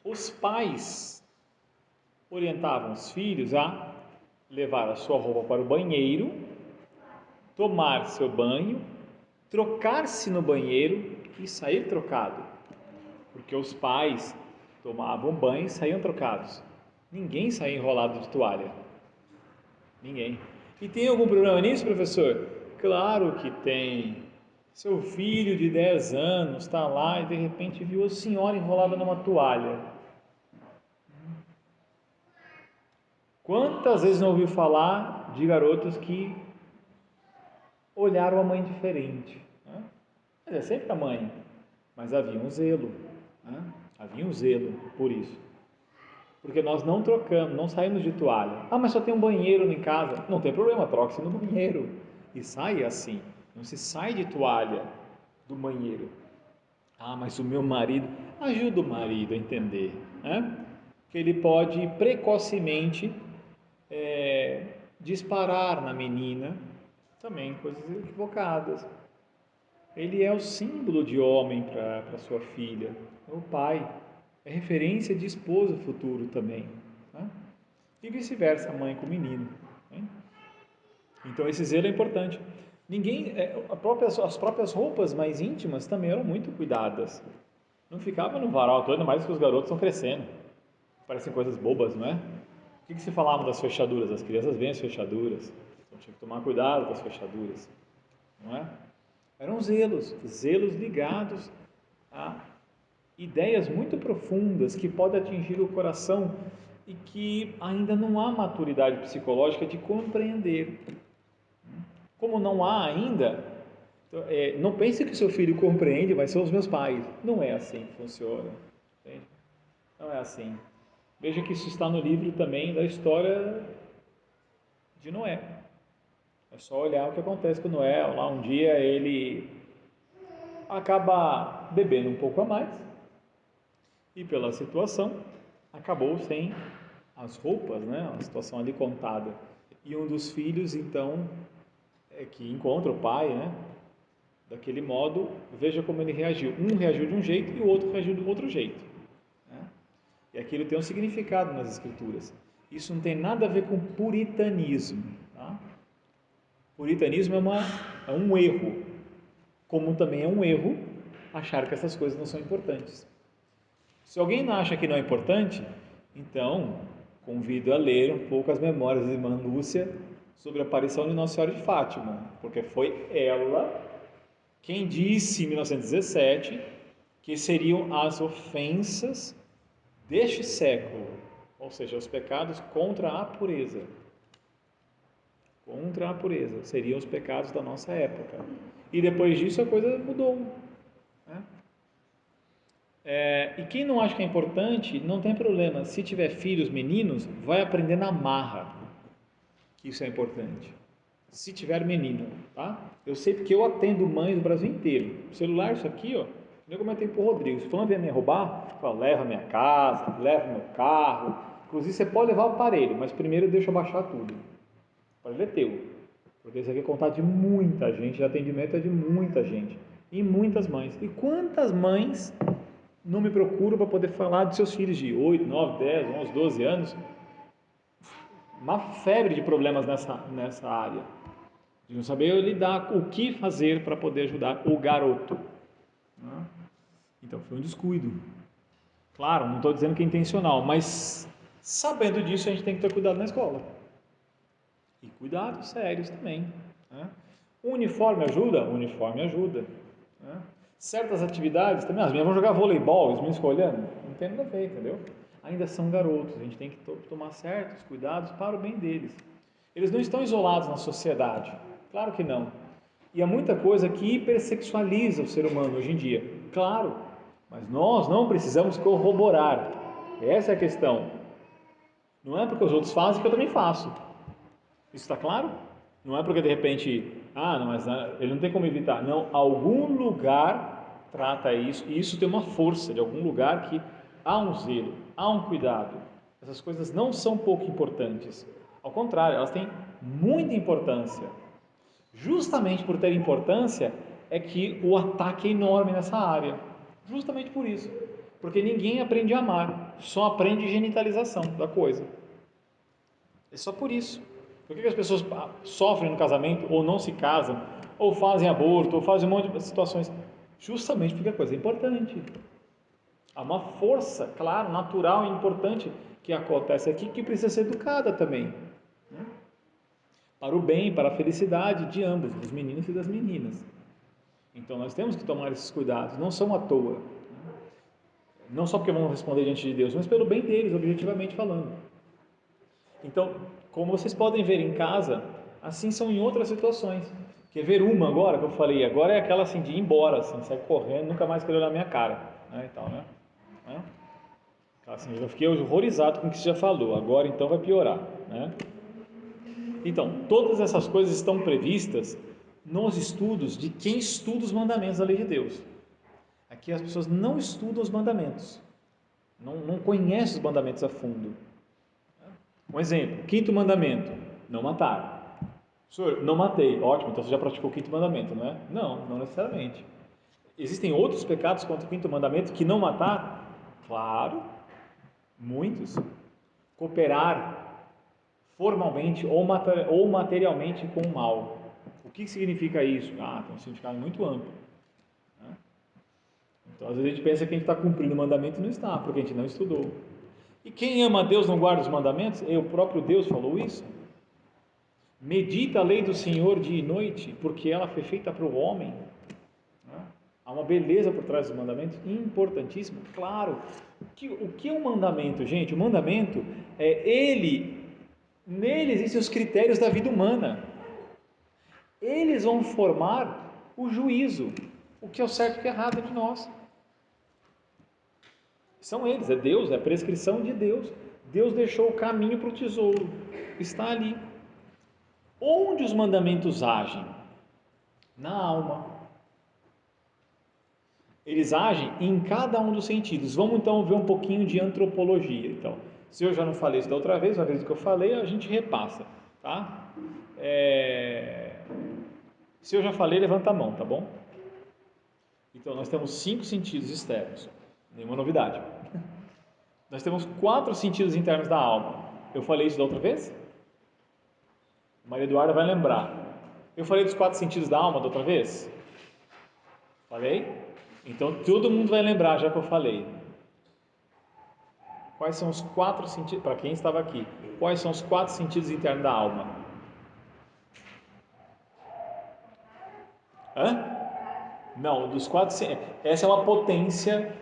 Os pais orientavam os filhos a levar a sua roupa para o banheiro, tomar seu banho, trocar-se no banheiro e sair trocado, porque os pais tomavam banho e saíam trocados. Ninguém saía enrolado de toalha. Ninguém. E tem algum problema nisso, professor? Claro que tem. Seu filho de 10 anos está lá e de repente viu a senhora enrolada numa toalha. Quantas vezes não ouviu falar de garotos que olharam a mãe diferente? Né? Mas é sempre a mãe, mas havia um zelo. Né? Havia um zelo por isso. Porque nós não trocamos, não saímos de toalha. Ah, mas só tem um banheiro em casa. Não tem problema, troque-se no banheiro. E sai assim. Não se sai de toalha do banheiro. Ah, mas o meu marido... Ajuda o marido a entender. Né? Que ele pode precocemente disparar na menina também coisas equivocadas. Ele é o símbolo de homem para sua filha. É o pai. É referência de esposo futuro também. Tá? E vice-versa, a mãe com o menino. Né? Então esse zelo é importante. As próprias roupas mais íntimas também eram muito cuidadas. Não ficava no varal todo, ainda mais que os garotos estão crescendo. Parecem coisas bobas, não é? O que se falava das fechaduras? As crianças veem as fechaduras. Então tinha que tomar cuidado com as fechaduras. Não é? Eram zelos ligados a ideias muito profundas que podem atingir o coração e que ainda não há maturidade psicológica de compreender. Como não há ainda, não pense que o seu filho compreende, mas são os meus pais. Não é assim que funciona. Entende? Não é assim. Veja que isso está no livro também da história de Noé. É só olhar o que acontece com Noé. Lá um dia ele acaba bebendo um pouco a mais e pela situação acabou sem as roupas, né? A situação ali contada. E um dos filhos então que encontra o pai, né? Daquele modo, veja como ele reagiu. Um reagiu de um jeito e o outro reagiu de outro jeito. Né? E aquilo tem um significado nas escrituras. Isso não tem nada a ver com puritanismo. Tá? Puritanismo é um erro, como também é um erro achar que essas coisas não são importantes. Se alguém não acha que não é importante, então convido a ler um pouco as memórias da irmã Lúcia sobre a aparição de Nossa Senhora de Fátima, porque foi ela quem disse em 1917 que seriam as ofensas deste século, ou seja, os pecados contra a pureza. Contra a pureza, seriam os pecados da nossa época. E depois disso a coisa mudou. Né? E quem não acha que é importante, não tem problema. Se tiver filhos meninos, vai aprender na marra que isso é importante. Se tiver menino, tá? Eu sei porque eu atendo mães do Brasil inteiro. O celular, isso aqui, ó. Eu comentei pro Rodrigo. Se falando vier me roubar, eu falo, leva minha casa, leva meu carro. Inclusive você pode levar o aparelho, mas primeiro deixa eu baixar tudo. O aparelho é teu. Porque isso aqui é contato de muita gente, de atendimento é de muita gente. E muitas mães. E quantas mães não me procuram para poder falar de seus filhos de 8, 9, 10, 11, 12 anos? Uma febre de problemas nessa área. De não saber lidar, o que fazer para poder ajudar o garoto. Então foi um descuido. Claro, não estou dizendo que é intencional, mas sabendo disso a gente tem que ter cuidado na escola. E cuidados sérios também. Né? O uniforme ajuda? O uniforme ajuda. Né? Certas atividades também, as minhas vão jogar voleibol, os meninos ficam olhando, não tem nada a ver, entendeu? Ainda são garotos, a gente tem que tomar certos cuidados para o bem deles. Eles não estão isolados na sociedade, claro que não. E há muita coisa que hipersexualiza o ser humano hoje em dia, claro, mas nós não precisamos corroborar, essa é a questão. Não é porque os outros fazem que eu também faço. Isso está claro? Não é porque de repente, não, mas ele não tem como evitar. Não, algum lugar trata isso, e isso tem uma força de algum lugar que há um zelo, há um cuidado. Essas coisas não são pouco importantes. Ao contrário, elas têm muita importância. Justamente por ter importância é que o ataque é enorme nessa área. Justamente por isso. Porque ninguém aprende a amar, só aprende genitalização da coisa. É só por isso. Por que as pessoas sofrem no casamento, ou não se casam, ou fazem aborto, ou fazem um monte de situações? Justamente porque a coisa é importante. Há uma força, claro, natural e importante que acontece aqui, que precisa ser educada também, né? Para o bem, para a felicidade de ambos, dos meninos e das meninas. Então nós temos que tomar esses cuidados, não são à toa, né? Não só porque vão responder diante de Deus, mas pelo bem deles, objetivamente falando. Então, como vocês podem ver em casa, assim são em outras situações. Quer ver uma agora que eu falei? Agora é aquela assim de ir embora, assim, sair correndo, nunca mais querer olhar minha cara, né, e tal, né? Assim, eu fiquei horrorizado com o que você já falou. Agora então vai piorar, né? Então, todas essas coisas estão previstas nos estudos de quem estuda os mandamentos da lei de Deus. Aqui as pessoas não estudam os mandamentos, não conhecem os mandamentos a fundo. Um exemplo, quinto mandamento, não matar. Senhor, não matei, ótimo, então você já praticou o quinto mandamento, não é? Não necessariamente. Existem outros pecados contra o quinto mandamento que não matar? Claro, muitos. Cooperar formalmente ou materialmente com o mal. O que significa isso? Tem um significado muito amplo, né? Então, às vezes a gente pensa que a gente está cumprindo o mandamento e não está, porque a gente não estudou. E quem ama a Deus não guarda os mandamentos? O próprio Deus falou isso. Medita a lei do Senhor dia e noite, porque ela foi feita para o homem, né? Há uma beleza por trás dos mandamentos, importantíssimo, claro. O que é um mandamento, gente? O mandamento nele existem os critérios da vida humana. Eles vão formar o juízo, o que é o certo e o que é errado de nós. São eles, é Deus, é a prescrição de Deus. Deus deixou o caminho para o tesouro, está ali. Onde os mandamentos agem? Na alma. Eles agem em cada um dos sentidos. Vamos então ver um pouquinho de antropologia. Então, se eu já não falei isso da outra vez, uma vez que eu falei, a gente repassa, tá? Se eu já falei, levanta a mão, tá bom? Então, nós temos 5 sentidos externos, nenhuma novidade. Nós temos 4 sentidos internos da alma. Eu falei isso da outra vez? Maria Eduarda vai lembrar. Eu falei dos 4 sentidos da alma da outra vez? Falei? Então todo mundo vai lembrar já que eu falei. Quais são os 4 sentidos, para quem estava aqui, quais são os 4 sentidos internos da alma? Hã? Não, dos 4, essa é uma potência,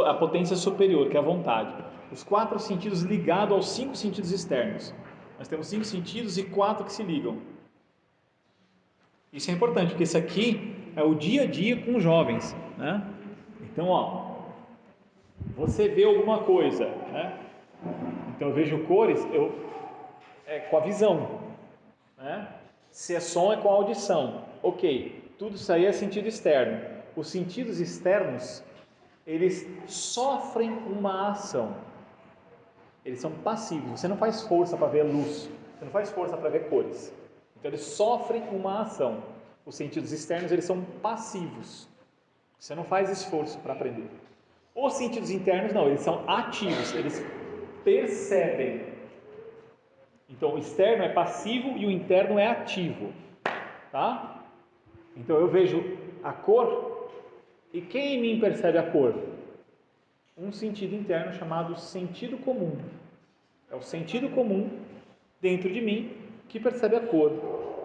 a potência superior, que é a vontade. Os 4 sentidos ligados aos 5 sentidos externos. Nós temos 5 sentidos e 4 que se ligam. Isso é importante, porque isso aqui é o dia a dia com os jovens, né? Então, você vê alguma coisa, né? Então eu vejo cores, com a visão, né? Se é som, é com a audição. Ok, tudo isso aí é sentido externo. Os sentidos externos, eles sofrem uma ação. Eles são passivos. Você não faz força para ver luz, você não faz força para ver cores. Então eles sofrem uma ação. Os sentidos externos, eles são passivos. Você não faz esforço para aprender. Os sentidos internos não, eles são ativos, eles percebem. Então o externo é passivo e o interno é ativo, tá? Então eu vejo a cor, e quem em mim percebe a cor? Um sentido interno chamado sentido comum. É o sentido comum dentro de mim que percebe a cor,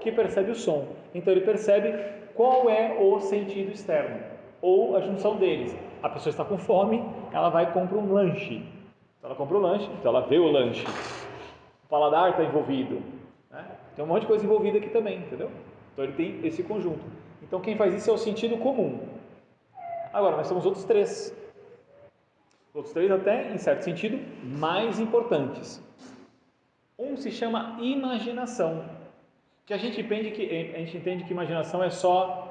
que percebe o som. Então ele percebe qual é o sentido externo, ou a junção deles. A pessoa está com fome, ela vai e compra um lanche. Então ela compra o lanche, então ela vê o lanche. O paladar está envolvido, né? Tem um monte de coisa envolvida aqui também, entendeu? Então ele tem esse conjunto. Então quem faz isso é o sentido comum. Agora nós temos outros 3. Outros 3 até, em certo sentido, mais importantes. Um se chama imaginação, que a gente entende que imaginação é só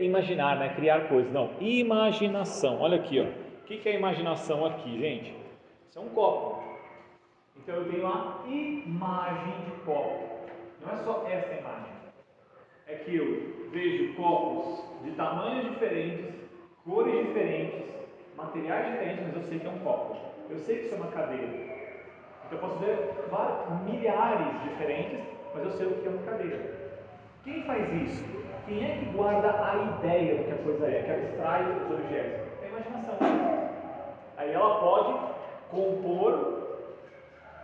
imaginar, né? Criar coisas. Não, imaginação. Olha aqui, ó. O que é imaginação aqui, gente? Isso é um copo. Então eu tenho a imagem de copo. Não é só essa imagem. É que eu vejo copos de tamanhos diferentes, cores diferentes, materiais diferentes, mas eu sei que é um copo. Eu sei que isso é uma cadeira. Então eu posso ver milhares diferentes, mas eu sei o que é uma cadeira. Quem faz isso? Quem é que guarda a ideia do que a coisa é, que abstrai os objetos? É a imaginação. Aí ela pode compor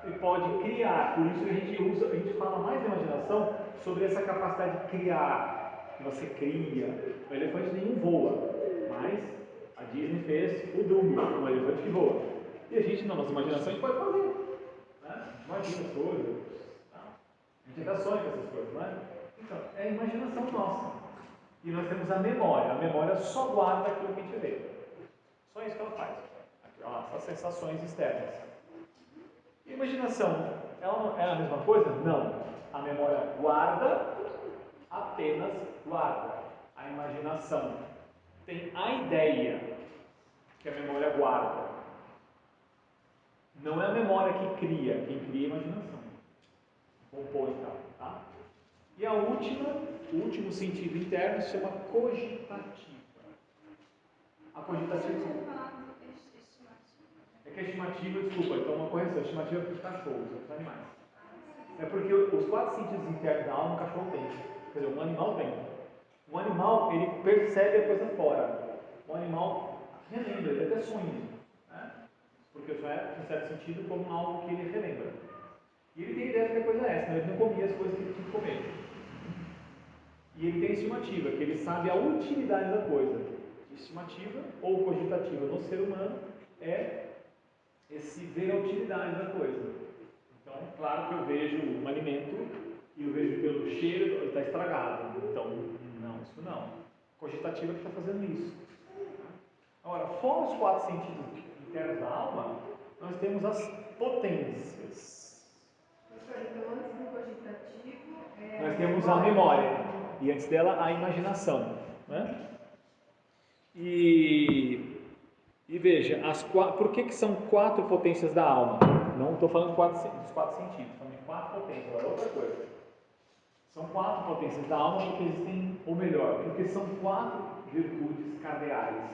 e pode criar. Por isso a gente fala mais da imaginação sobre essa capacidade de criar, que você cria. O elefante nenhum voa, mas a Disney fez o Dumbo, um elefante que voa. E a gente, na nossa imaginação, a gente pode fazer. Né? A gente imagina as coisas, tá? A gente até sonha com essas coisas, não é? Então, é a imaginação nossa. E nós temos a memória. A memória só guarda aquilo que a gente vê. Só isso que ela faz. As sensações externas. E a imaginação, ela não é a mesma coisa? Não. A memória guarda, apenas guarda. A imaginação tem a ideia que a memória guarda. Não é a memória que cria, quem cria é a imaginação. Compõe e tal, tá? E a última, o último sentido interno se chama cogitativa. A cogitativa é que a estimativa, desculpa, então uma correção, a estimativa é para os cachorros, para os animais. É porque os 4 sentidos internos da alma um cachorro tem. Quer dizer, um animal tem. Um animal, ele percebe a coisa fora. Um animal relembra, ele até sonha. Né? Porque o sonho é, em certo sentido, como algo que ele relembra. E ele tem ideia de que a coisa é essa, mas ele não comia as coisas que ele tinha que comer. E ele tem estimativa, que ele sabe a utilidade da coisa. Estimativa ou cogitativa no ser humano é esse ver a utilidade da coisa. Então, claro que eu vejo um alimento e eu vejo pelo cheiro, ele está estragado. Então, não, isso não. Cogitativa que está fazendo isso. Agora, fora os 4 sentidos internos da alma, nós temos as potências. Então, antes do cogitativo, Nós temos a memória e antes dela a imaginação. Né? E veja, por que são 4 potências da alma? Não estou falando dos 4 sentidos, estou falando de 4 potências, agora é outra coisa. São 4 potências da alma porque existem, ou melhor, porque são 4 virtudes cardeais: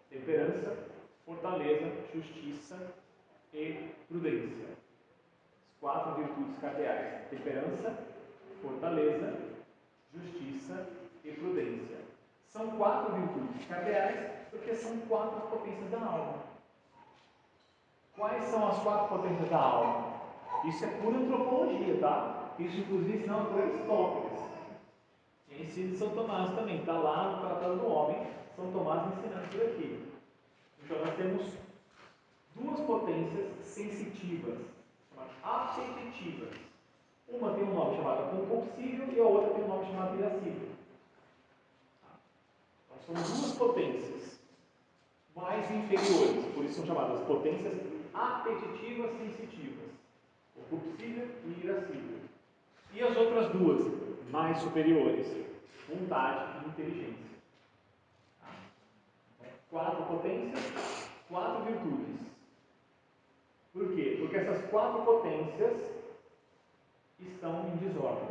temperança, fortaleza, justiça e prudência. As 4 virtudes cardeais: temperança, fortaleza, justiça e prudência. São 4 virtudes cardeais porque são 4 potências da alma. Quais são as 4 potências da alma? Isso é pura antropologia, tá? Isso inclusive não é por Aristóteles. Ensino de São Tomás também, está lá no Tratado do Homem, São Tomás ensinando isso aqui. Então nós temos 2 potências sensitivas, chamadas apetitivas. Uma tem um nome chamado concupiscível e a outra tem um nome chamado irascível. Então são 2 potências mais inferiores, por isso são chamadas potências apetitivas sensitivas, concupiscível e irascível. E as outras 2, mais superiores, vontade e inteligência. 4 potências, 4 virtudes. Por quê? Porque essas 4 potências estão em desordem.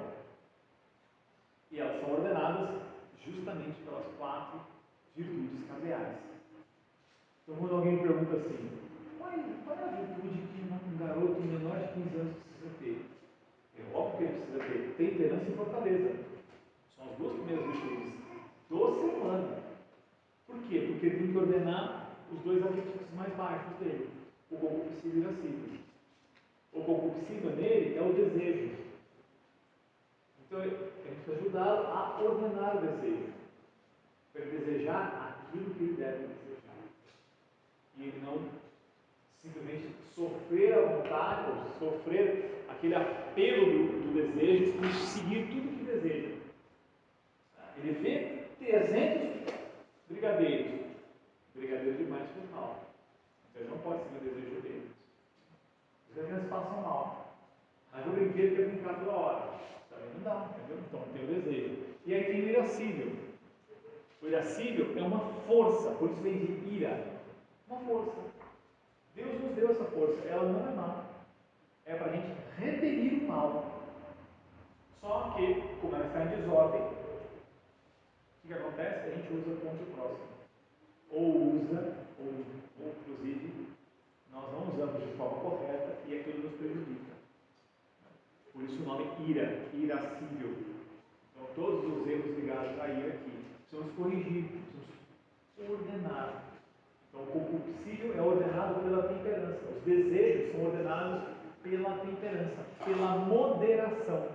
E elas são ordenadas justamente pelas 4 virtudes cardeais. Então, quando alguém pergunta assim, qual é a virtude que um garoto menor de 15 anos precisa ter? É óbvio que ele precisa ter temperança e fortaleza. São as 2 primeiras virtudes do ser humano. Por quê? Porque ele tem que ordenar os 2 apetites mais baixos dele, o concupiscível e o irascível. O concupiscível nele é o desejo. Então, a gente precisa ajudá-lo a ordenar o desejo, para ele desejar aquilo que ele deve desejar. E ele não simplesmente sofrer a vontade, ou sofrer aquele apelo do desejo e seguir tudo que deseja. Ele vê 300 brigadeiros demais por mal. Então ele não pode seguir o desejo dele. As crianças passam mal. Mas o brinquedo quer brincar toda hora. Também não dá, entendeu? Então tem o desejo. E aí tem o irascível. O irascível é uma força, por isso vem de ira. Uma força. Deus nos deu essa força, ela não é má. É para a gente repelir o mal. Só que, como ela está em desordem, o que acontece? A gente usa contra o próximo. ou usa, ou inclusive nós não usamos de forma correta e aquilo nos prejudica. Por isso o nome ira, irascível. Então todos os erros ligados à ira aqui precisamos corrigir, precisamos ordenar. Então o concupiscível é ordenado pela temperança, os desejos são ordenados pela temperança, pela moderação.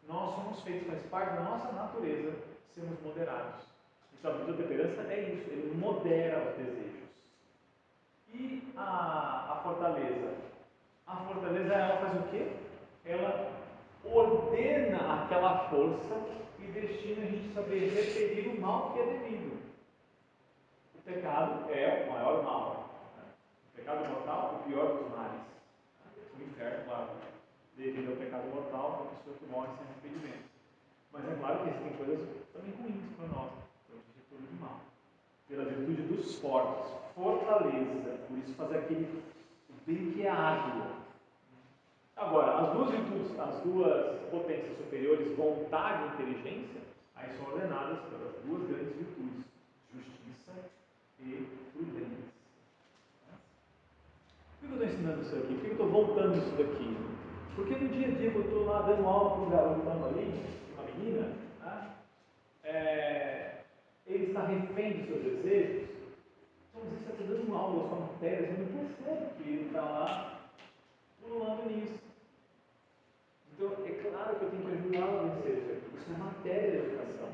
Nós somos feitos, faz parte da nossa natureza sermos moderados. Então a virtude da temperança é isso, ele modera os desejos. E a fortaleza? A fortaleza, ela faz o quê? Ela ordena aquela força e destina a gente saber repelir o mal que é devido. O pecado é o maior mal. O pecado mortal, o pior dos males. O inferno, claro, devido ao pecado mortal, a pessoa que morre sem arrependimento. Mas é claro que existem coisas também ruins para nós, pela virtude do mal, pela virtude dos fortes, fortaleza, por isso fazer aquele bem que é árduo. Agora, as duas virtudes, as duas potências superiores, vontade e inteligência, aí são ordenadas pelas duas grandes virtudes, justiça e prudência. Por que eu estou ensinando isso aqui? Por que eu estou voltando isso daqui? Porque no dia a dia, quando eu estou lá dando aula para um garotão ali, uma menina, ele está refém dos seus desejos, então você está dando aula da sua matéria, você não percebe que ele está lá pulando nisso. Então, é claro que eu tenho que ajudá-lo a vencer isso aqui. Isso é matéria da educação,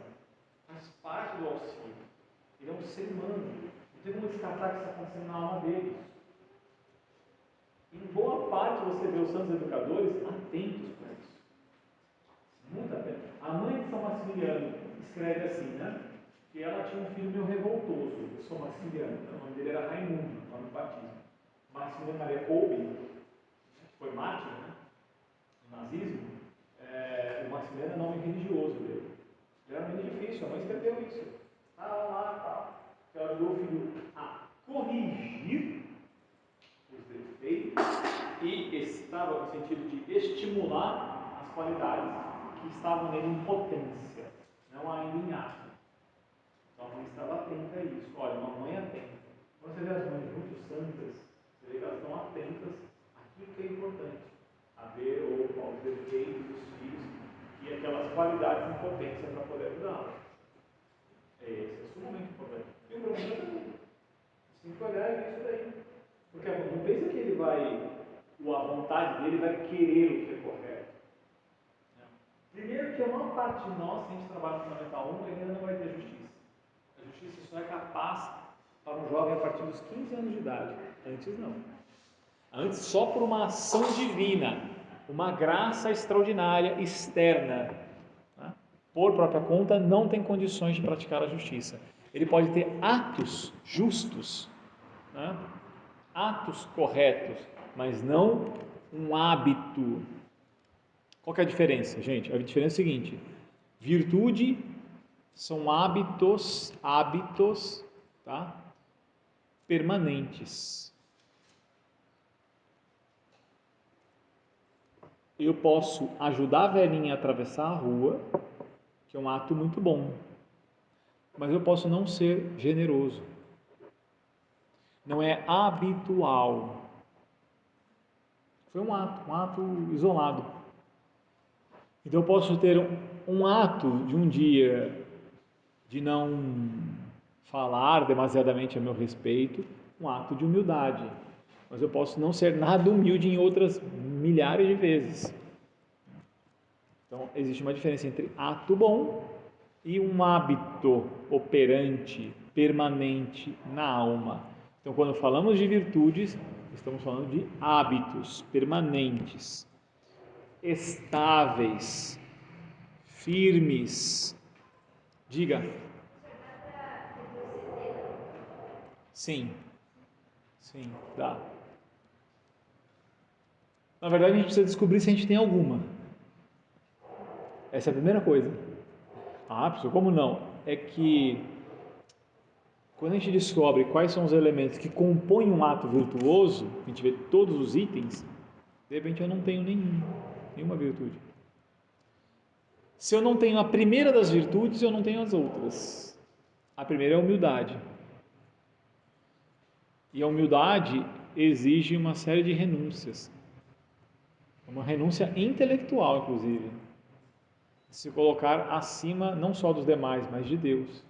faz parte do auxílio. Ele é um ser humano, não tem como descartar o que está acontecendo na alma dele. Em boa parte você vê os santos educadores atentos para isso. Muito atento. A mãe de São Maximiliano escreve assim, né? Que ela tinha um filho meio revoltoso, São Maximiliano. O nome dele era Raimundo, no nome do batismo. Maximiliano Maria Kolbe, que foi mártir, né? No nazismo. O Maximiliano é o nome religioso dele. Ele era muito difícil, a mãe escreveu isso. Estava lá, tal. Ela ajudou o filho a corrigir os defeitos e estava no sentido de estimular as qualidades que estavam nele em potência, não ainda em ato. Então a mãe estava atenta a isso. Olha, uma mãe atenta. Quando você vê as mães muito santas, você vê que elas estão atentas àquilo que é importante, a ver aos defeitos dos filhos e aquelas qualidades em potência para poder ajudá-los. Esse é sumamente importante. E o problema também. Você tem que olhar isso daí. Porque não pensa que ele vai, a vontade dele vai querer o que é correto. Não. Primeiro que uma parte de nós, se a gente trabalha no Fundamental 1, ele ainda não vai ter justiça. A justiça só é capaz para um jovem a partir dos 15 anos de idade. Antes não. Antes só por uma ação divina, uma graça extraordinária externa. Tá? Por própria conta, não tem condições de praticar a justiça. Ele pode ter atos justos, né? Atos corretos, mas não um hábito. Qual que é a diferença, gente? A diferença é a seguinte: virtude são hábitos, tá? Permanentes. Eu posso ajudar a velhinha a atravessar a rua, que é um ato muito bom, mas eu posso não ser generoso. Não é habitual. Foi um ato isolado. Então eu posso ter um ato de um dia de não falar demasiadamente a meu respeito, um ato de humildade. Mas eu posso não ser nada humilde em outras milhares de vezes. Então existe uma diferença entre ato bom e um hábito operante, permanente na alma. Então quando falamos de virtudes, estamos falando de hábitos permanentes, estáveis, firmes. Diga. Sim, dá. Na verdade, a gente precisa descobrir se a gente tem alguma. Essa é a primeira coisa. Ah, professor, como não? É que quando a gente descobre quais são os elementos que compõem um ato virtuoso, a gente vê todos os itens, de repente eu não tenho nenhuma virtude. Se eu não tenho a primeira das virtudes, eu não tenho as outras. A primeira é a humildade. E a humildade exige uma série de renúncias. Uma renúncia intelectual, inclusive. Se colocar acima não só dos demais, mas de Deus.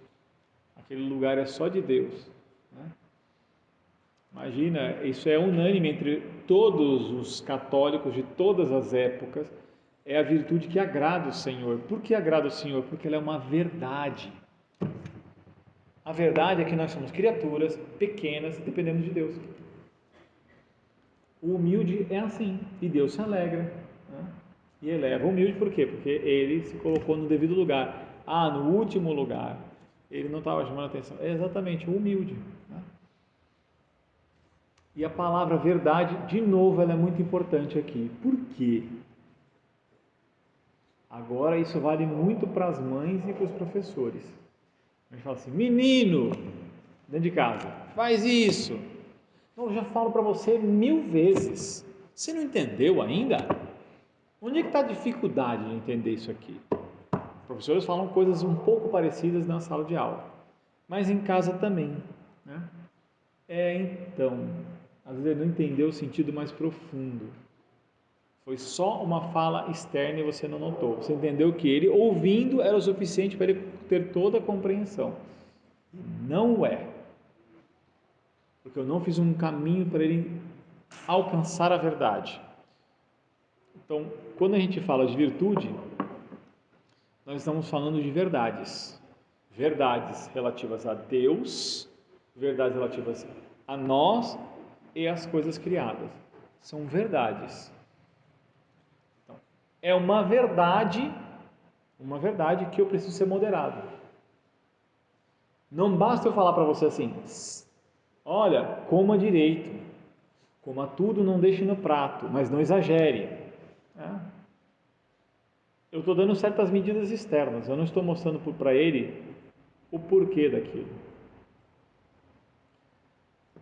Aquele lugar é só de Deus. Né? Imagina, isso é unânime entre todos os católicos de todas as épocas. É a virtude que agrada o Senhor. Por que agrada o Senhor? Porque ela é uma verdade. A verdade é que nós somos criaturas pequenas dependendo de Deus. O humilde é assim, e Deus se alegra, né? E eleva o humilde por quê? Porque ele se colocou no devido lugar. Ah, no último lugar. Ele não estava chamando a atenção. É exatamente o humilde. Né? E a palavra verdade, de novo, ela é muito importante aqui. Por quê? Agora isso vale muito para as mães e para os professores. A gente fala assim, menino, dentro de casa, faz isso. Eu já falo para você 1000 vezes. Você não entendeu ainda? Onde é que está a dificuldade de entender isso aqui? Os professores falam coisas um pouco parecidas na sala de aula, mas em casa também. Né? Então, às vezes ele não entendeu o sentido mais profundo. Foi só uma fala externa e você não notou. Você entendeu que ele, ouvindo, era o suficiente para ele ter toda a compreensão. Não é. Porque eu não fiz um caminho para ele alcançar a verdade. Então, quando a gente fala de virtude, nós estamos falando de verdades. Verdades relativas a Deus, verdades relativas a nós e às coisas criadas. São verdades. Então, é uma verdade que eu preciso ser moderado. Não basta eu falar para você assim, olha, coma direito, coma tudo, não deixe no prato, mas não exagere. Eu estou dando certas medidas externas, eu não estou mostrando para ele o porquê daquilo.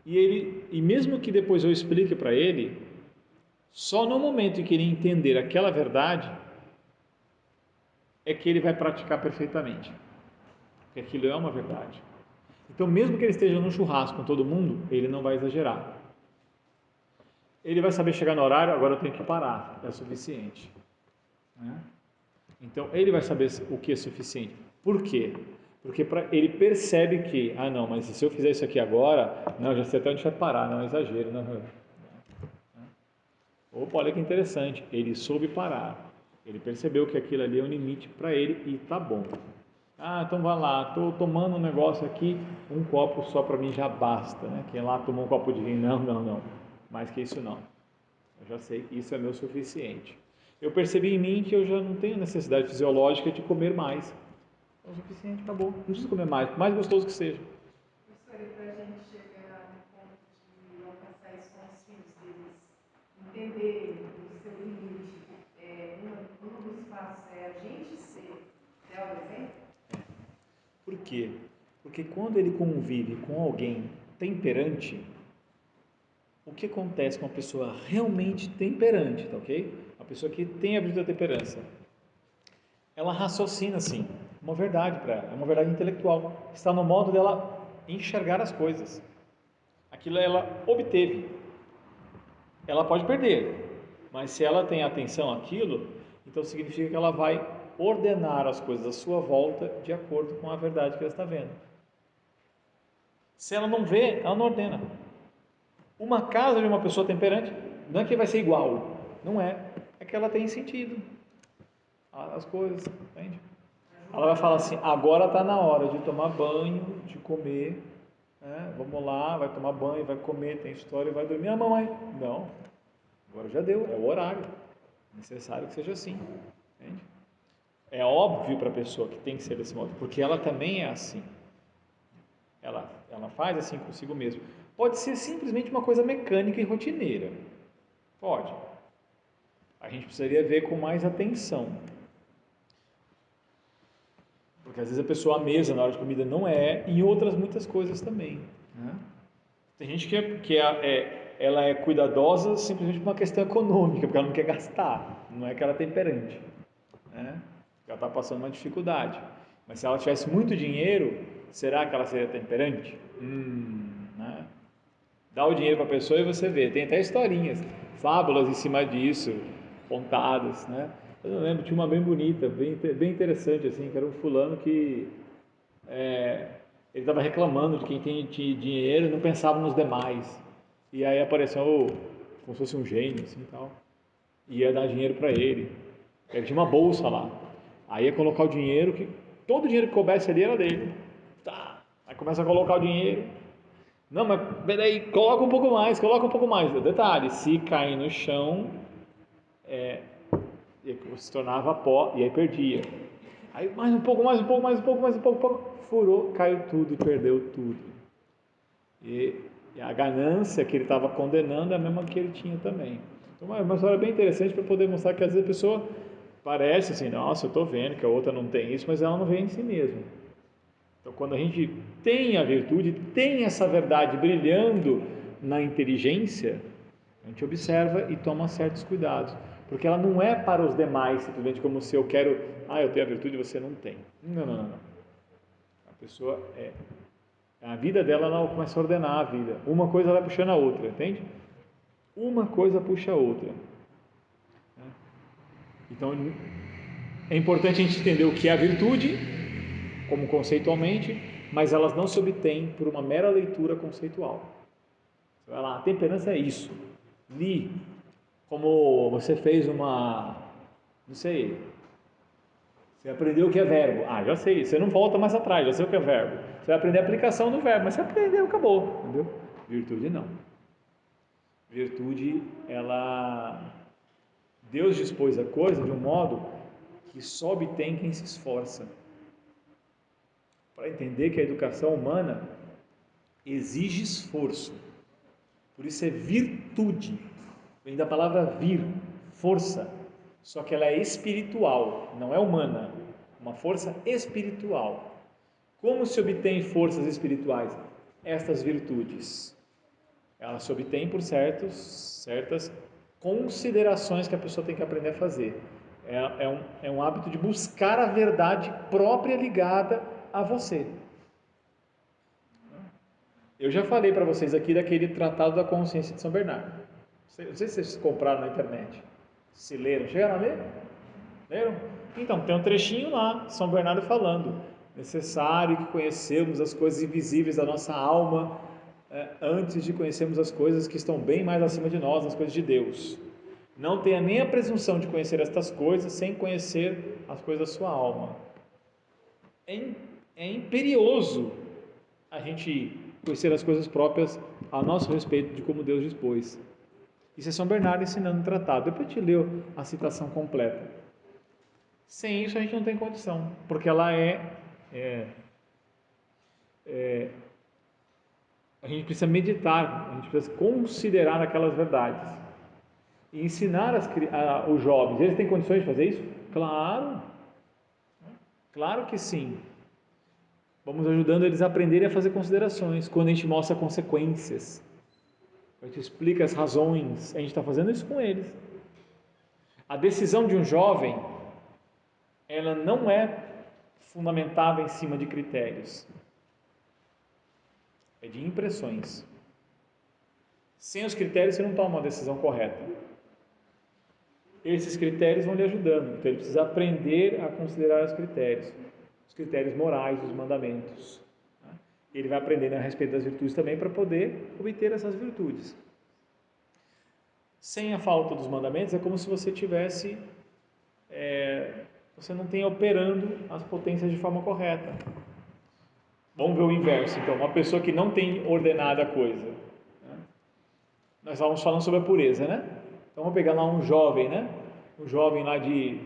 E mesmo que depois eu explique para ele, só no momento em que ele entender aquela verdade, é que ele vai praticar perfeitamente. Porque aquilo é uma verdade. Então, mesmo que ele esteja num churrasco com todo mundo, ele não vai exagerar. Ele vai saber chegar no horário, agora eu tenho que parar, é o suficiente. Né? Então, ele vai saber o que é suficiente. Por quê? Porque ele percebe que, não, mas se eu fizer isso aqui agora, não, já sei até onde vai parar, não, é exagero. Não. Opa, olha que interessante, ele soube parar. Ele percebeu que aquilo ali é um limite para ele e tá bom. Então vai lá, estou tomando um negócio aqui, um copo só para mim já basta, né? Quem lá tomou um copo de vinho, não, mais que isso não. Eu já sei que isso é meu suficiente. Eu percebi em mim que eu já não tenho necessidade fisiológica de comer mais. É o suficiente, acabou. Não preciso comer mais, por mais gostoso que seja. Professor, e para a gente chegar no ponto de alcançar isso com os filhos deles, entender o seu limite, um dos passos é a gente ser o exemplo? Por quê? Porque quando ele convive com alguém temperante, o que acontece com uma pessoa realmente temperante, tá ok? Uma pessoa que tem a virtude da temperança. Ela raciocina assim, uma verdade para ela, é uma verdade intelectual. Está no modo dela enxergar as coisas. Aquilo ela obteve. Ela pode perder, mas se ela tem atenção àquilo, então significa que ela vai ordenar as coisas à sua volta de acordo com a verdade que ela está vendo. Se ela não vê, ela não ordena. Uma casa de uma pessoa temperante não é que vai ser igual, não é. É que ela tem sentido as coisas, entende? Ela vai falar assim, agora está na hora de tomar banho, de comer, né? Vamos lá, vai tomar banho, vai comer, tem história, vai dormir. Mamãe, não, agora já deu, é o horário, é necessário que seja assim, entende? É óbvio para a pessoa que tem que ser desse modo, porque ela também é assim. Ela faz assim consigo mesma. Pode ser simplesmente uma coisa mecânica e rotineira. Pode. A gente precisaria ver com mais atenção. Porque às vezes a pessoa à mesa na hora de comida não é, e outras muitas coisas também. Né? Tem gente ela é cuidadosa simplesmente por uma questão econômica, porque ela não quer gastar. Não é que ela é temperante. Né? Ela está passando uma dificuldade. Mas se ela tivesse muito dinheiro, será que ela seria temperante? Né? dá o dinheiro para a pessoa e você vê, tem até historinhas, fábulas em cima disso, contadas, né? Eu não lembro, tinha uma bem bonita, bem interessante, assim, que era um fulano que ele estava reclamando de quem tinha dinheiro e não pensava nos demais. E aí apareceu como se fosse um gênio, assim, tal, e ia dar dinheiro para ele. Ele tinha uma bolsa lá. Aí ia colocar o dinheiro, todo o dinheiro que coubesse ali era dele. Tá. Aí começa a colocar o dinheiro. Não, mas peraí, coloca um pouco mais, coloca um pouco mais. Detalhe, se cair no chão, se tornava pó e aí perdia. Aí mais um pouco, mais um pouco, mais um pouco, mais um pouco, furou, caiu tudo, perdeu tudo. E a ganância que ele estava condenando é a mesma que ele tinha também. Então, uma história bem interessante para poder mostrar que às vezes a pessoa parece assim, nossa, eu estou vendo que a outra não tem isso, mas ela não vê em si mesma. Então, quando a gente tem a virtude, tem essa verdade brilhando na inteligência, a gente observa e toma certos cuidados, porque ela não é para os demais, simplesmente como se eu quero, eu tenho a virtude e você não tem. Não, não, não, não. A pessoa a vida dela, ela começa a ordenar a vida. Uma coisa vai puxando a outra, entende? Uma coisa puxa a outra. Então, é importante a gente entender o que é a virtude, como conceitualmente, mas elas não se obtêm por uma mera leitura conceitual. Você vai lá, a temperança é isso. Li, como você fez não sei, você aprendeu o que é verbo. Já sei, você não volta mais atrás, já sei o que é verbo. Você vai aprender a aplicação do verbo, mas você aprendeu, acabou, entendeu? Virtude não. Virtude, Deus dispôs a coisa de um modo que só obtém quem se esforça. Para entender que a educação humana exige esforço. Por isso é virtude. Vem da palavra vir, força. Só que ela é espiritual, não é humana. Uma força espiritual. Como se obtém forças espirituais? Estas virtudes. Elas se obtêm por certas considerações que a pessoa tem que aprender a fazer. É um hábito de buscar a verdade própria ligada a você. Eu já falei para vocês aqui daquele Tratado da Consciência de São Bernardo. Não sei se vocês compraram na internet. Se leram? Chegaram a ler? Leram? Então, tem um trechinho lá, São Bernardo falando. Necessário que conhecemos as coisas invisíveis da nossa alma antes de conhecermos as coisas que estão bem mais acima de nós, as coisas de Deus. Não tenha nem a presunção de conhecer estas coisas sem conhecer as coisas da sua alma. É imperioso a gente conhecer as coisas próprias a nosso respeito de como Deus dispôs. Isso é São Bernardo ensinando no tratado. Depois a gente leu a citação completa. Sem isso a gente não tem condição, porque ela a gente precisa meditar, a gente precisa considerar aquelas verdades e ensinar os jovens. Eles têm condições de fazer isso? Claro, claro que sim. Vamos ajudando eles a aprenderem a fazer considerações, quando a gente mostra consequências, a gente explica as razões, a gente está fazendo isso com eles. A decisão de um jovem, ela não é fundamentada em cima de critérios, é de impressões. Sem os critérios você não toma uma decisão correta. Esses critérios vão lhe ajudando, então ele precisa aprender a considerar os critérios morais dos mandamentos. Ele vai aprendendo a respeito das virtudes também para poder obter essas virtudes. Sem a falta dos mandamentos é como se você tivesse, você não tem operando as potências de forma correta. Vamos ver o inverso, então, uma pessoa que não tem ordenada a coisa. Nós estávamos falando sobre a pureza, né? Então vamos pegar lá um jovem, né? Um jovem lá de,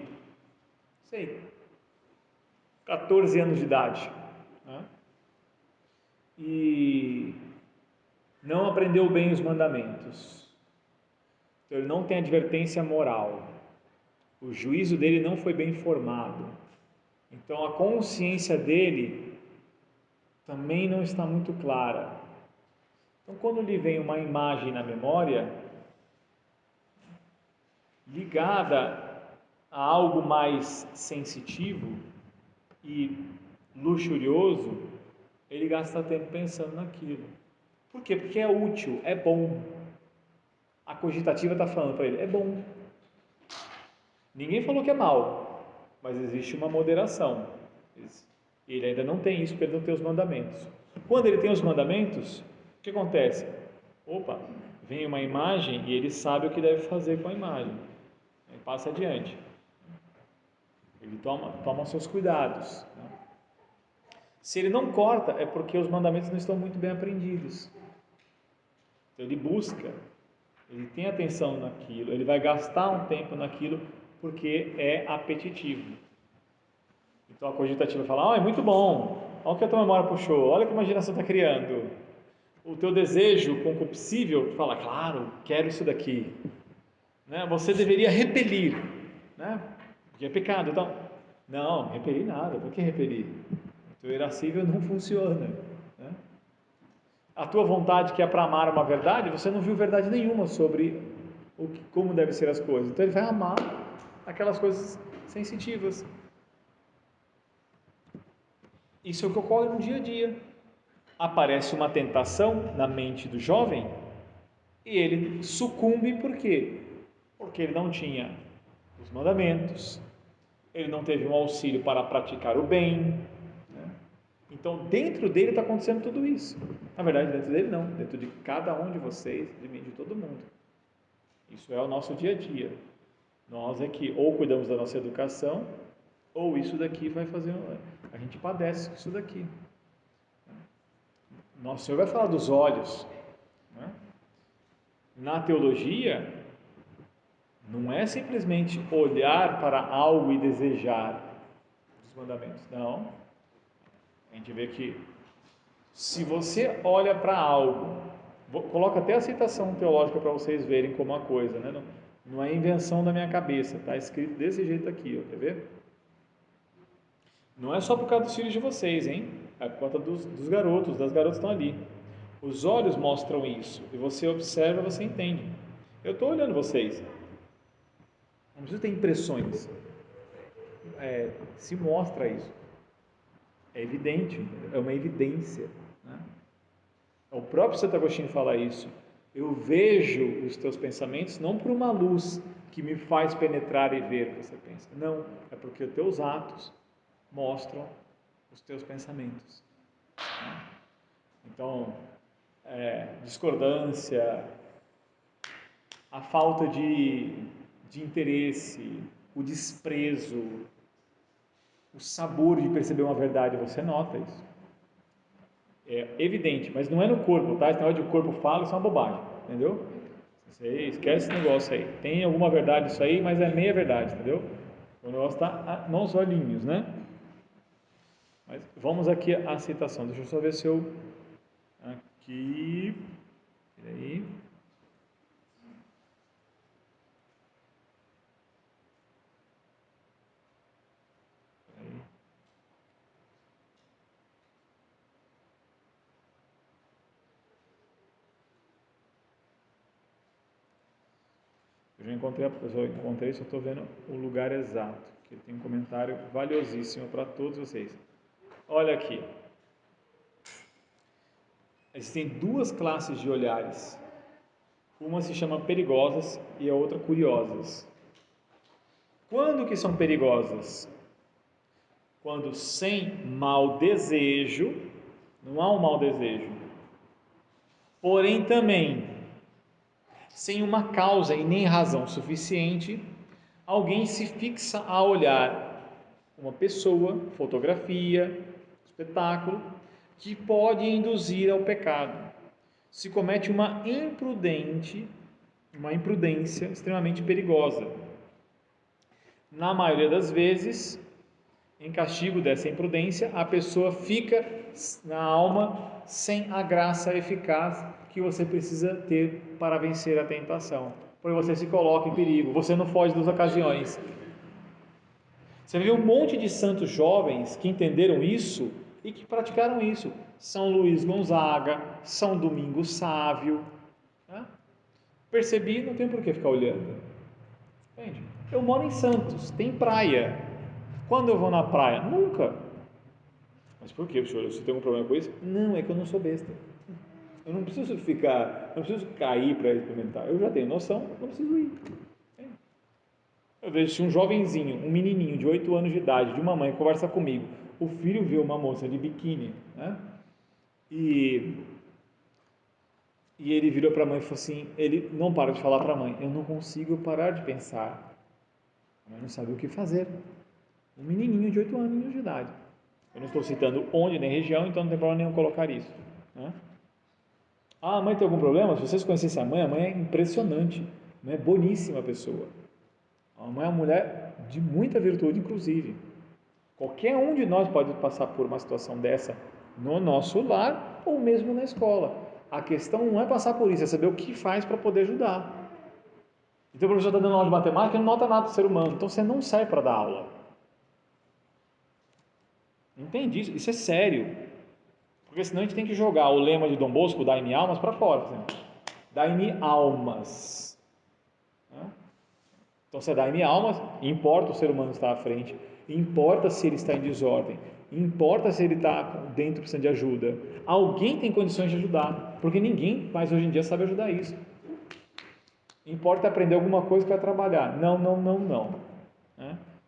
14 anos de idade, né? E não aprendeu bem os mandamentos. Então ele não tem advertência moral. O juízo dele não foi bem formado. Então a consciência dele também não está muito clara. Então quando lhe vem uma imagem na memória ligada a algo mais sensitivo e luxurioso, ele gasta tempo pensando naquilo. Por quê? Porque é útil, é bom. A cogitativa está falando para ele, é bom. Ninguém falou que é mal, mas existe uma moderação. Ele ainda não tem isso, porque ele não tem os mandamentos. Quando ele tem os mandamentos, o que acontece? Opa, vem uma imagem e ele sabe o que deve fazer com a imagem. Ele passa adiante. Ele toma seus cuidados. Se ele não corta, é porque os mandamentos não estão muito bem aprendidos. Então ele busca, ele tem atenção naquilo, ele vai gastar um tempo naquilo porque é apetitivo. Então a cogitativa fala, é muito bom, olha o que a tua memória puxou, olha que imaginação está criando. O teu desejo concupiscível fala, claro, quero isso daqui. Né? Você deveria repelir, né? Porque é pecado. Então, não, repelir nada, por que repelir? O teu irascível não funciona. Né? A tua vontade que é para amar uma verdade, você não viu verdade nenhuma sobre como devem ser as coisas. Então ele vai amar aquelas coisas sensitivas. Isso é o que ocorre no dia a dia. Aparece uma tentação na mente do jovem e ele sucumbe por quê? Porque ele não tinha os mandamentos, ele não teve um auxílio para praticar o bem. Né? Então, dentro dele está acontecendo tudo isso. Na verdade, dentro dele não, dentro de cada um de vocês, de mim, de todo mundo. Isso é o nosso dia a dia. Nós é que ou cuidamos da nossa educação, ou isso daqui vai fazer. A gente padece com isso daqui. Nosso Senhor vai falar dos olhos. Né? Na teologia, não é simplesmente olhar para algo e desejar os mandamentos. Não. A gente vê que se você olha para algo, coloca até a citação teológica para vocês verem como a coisa, né? Não é invenção da minha cabeça, está escrito desse jeito aqui, ó, quer ver? Não é só por causa dos filhos de vocês, hein? É por conta dos garotos, das garotas que estão ali. Os olhos mostram isso, e você observa, você entende. Eu estou olhando vocês, não precisa ter impressões, se mostra isso, é evidente, é uma evidência. Né? O próprio Santo Agostinho fala isso. Eu vejo os teus pensamentos não por uma luz que me faz penetrar e ver o que você pensa. Não, é porque os teus atos mostram os teus pensamentos. Então, discordância, a falta de interesse, o desprezo, o sabor de perceber uma verdade, você nota isso. É evidente, mas não é no corpo, tá? Esse negócio de o corpo fala, isso é uma bobagem, entendeu? Você esquece esse negócio aí. Tem alguma verdade isso aí, mas é meia verdade, entendeu? O negócio está nos olhinhos, né? Mas vamos aqui à citação. Deixa eu só ver se eu... Aqui... Peraí... Eu já encontrei, só estou vendo o lugar exato, que tem um comentário valiosíssimo para todos vocês. Olha aqui. Existem duas classes de olhares. Uma se chama perigosas e a outra curiosas. Quando que são perigosas? Quando sem mau desejo, não há um mau desejo, porém também sem uma causa e nem razão suficiente, alguém se fixa a olhar uma pessoa, fotografia, espetáculo, que pode induzir ao pecado. Se comete uma imprudência extremamente perigosa. Na maioria das vezes, em castigo dessa imprudência, a pessoa fica na alma sem a graça eficaz que você precisa ter para vencer a tentação. Porque você se coloca em perigo, você não foge das ocasiões. Você vê um monte de santos jovens que entenderam isso e que praticaram isso. São Luís Gonzaga, São Domingos Sávio. Né? Percebi, não tem por que ficar olhando. Entende? Eu moro em Santos, tem praia. Quando eu vou na praia? Nunca. Mas por que, senhor? Você tem algum problema com isso? Não, é que eu não sou besta. Eu não preciso não preciso cair para experimentar. Eu já tenho noção, não preciso ir. Eu vejo se um jovenzinho, um menininho de 8 anos de idade, de uma mãe, conversa comigo, o filho vê uma moça de biquíni, né? E, e ele virou para a mãe e falou assim, ele não para de falar para a mãe, eu não consigo parar de pensar. A mãe não sabe o que fazer. Um menininho de 8 anos de idade. Eu não estou citando onde nem região, então não tem problema nenhum colocar isso. Né? Ah, a mãe tem algum problema? Se vocês conhecessem a mãe é impressionante. A mãe é boníssima pessoa. A mãe é uma mulher de muita virtude, inclusive. Qualquer um de nós pode passar por uma situação dessa no nosso lar ou mesmo na escola. A questão não é passar por isso, é saber o que faz para poder ajudar. Então o professor está dando aula de matemática e não nota nada do ser humano, então você não serve para dar aula. Entende isso? Isso é sério. Porque senão a gente tem que jogar o lema de Dom Bosco, dai-me almas, para fora. Dai-me almas. Então, se é dai-me almas, importa o ser humano estar à frente, importa se ele está em desordem, importa se ele está dentro precisando de ajuda. Alguém tem condições de ajudar, porque ninguém mais hoje em dia sabe ajudar isso. Importa aprender alguma coisa para trabalhar. Não, não, não, não.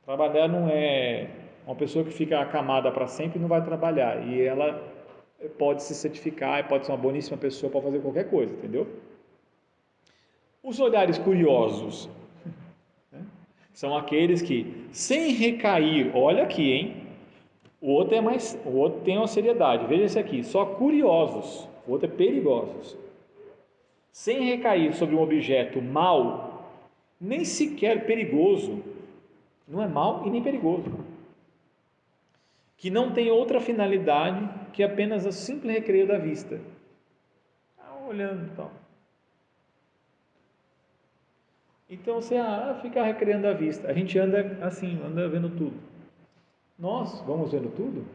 Trabalhar não é uma pessoa que fica acamada para sempre e não vai trabalhar. E ela pode se certificar, pode ser uma boníssima pessoa para fazer qualquer coisa, entendeu? Os olhares curiosos são aqueles que, sem recair, olha aqui, hein? O outro tem uma seriedade. Veja esse aqui, só curiosos. O outro é perigosos. Sem recair sobre um objeto mau, nem sequer perigoso. Não é mau e nem perigoso. Que não tem outra finalidade que apenas o simples recreio da vista. Olhando então. Então você fica recreando a vista. A gente anda assim, anda vendo tudo. Nós vamos vendo tudo?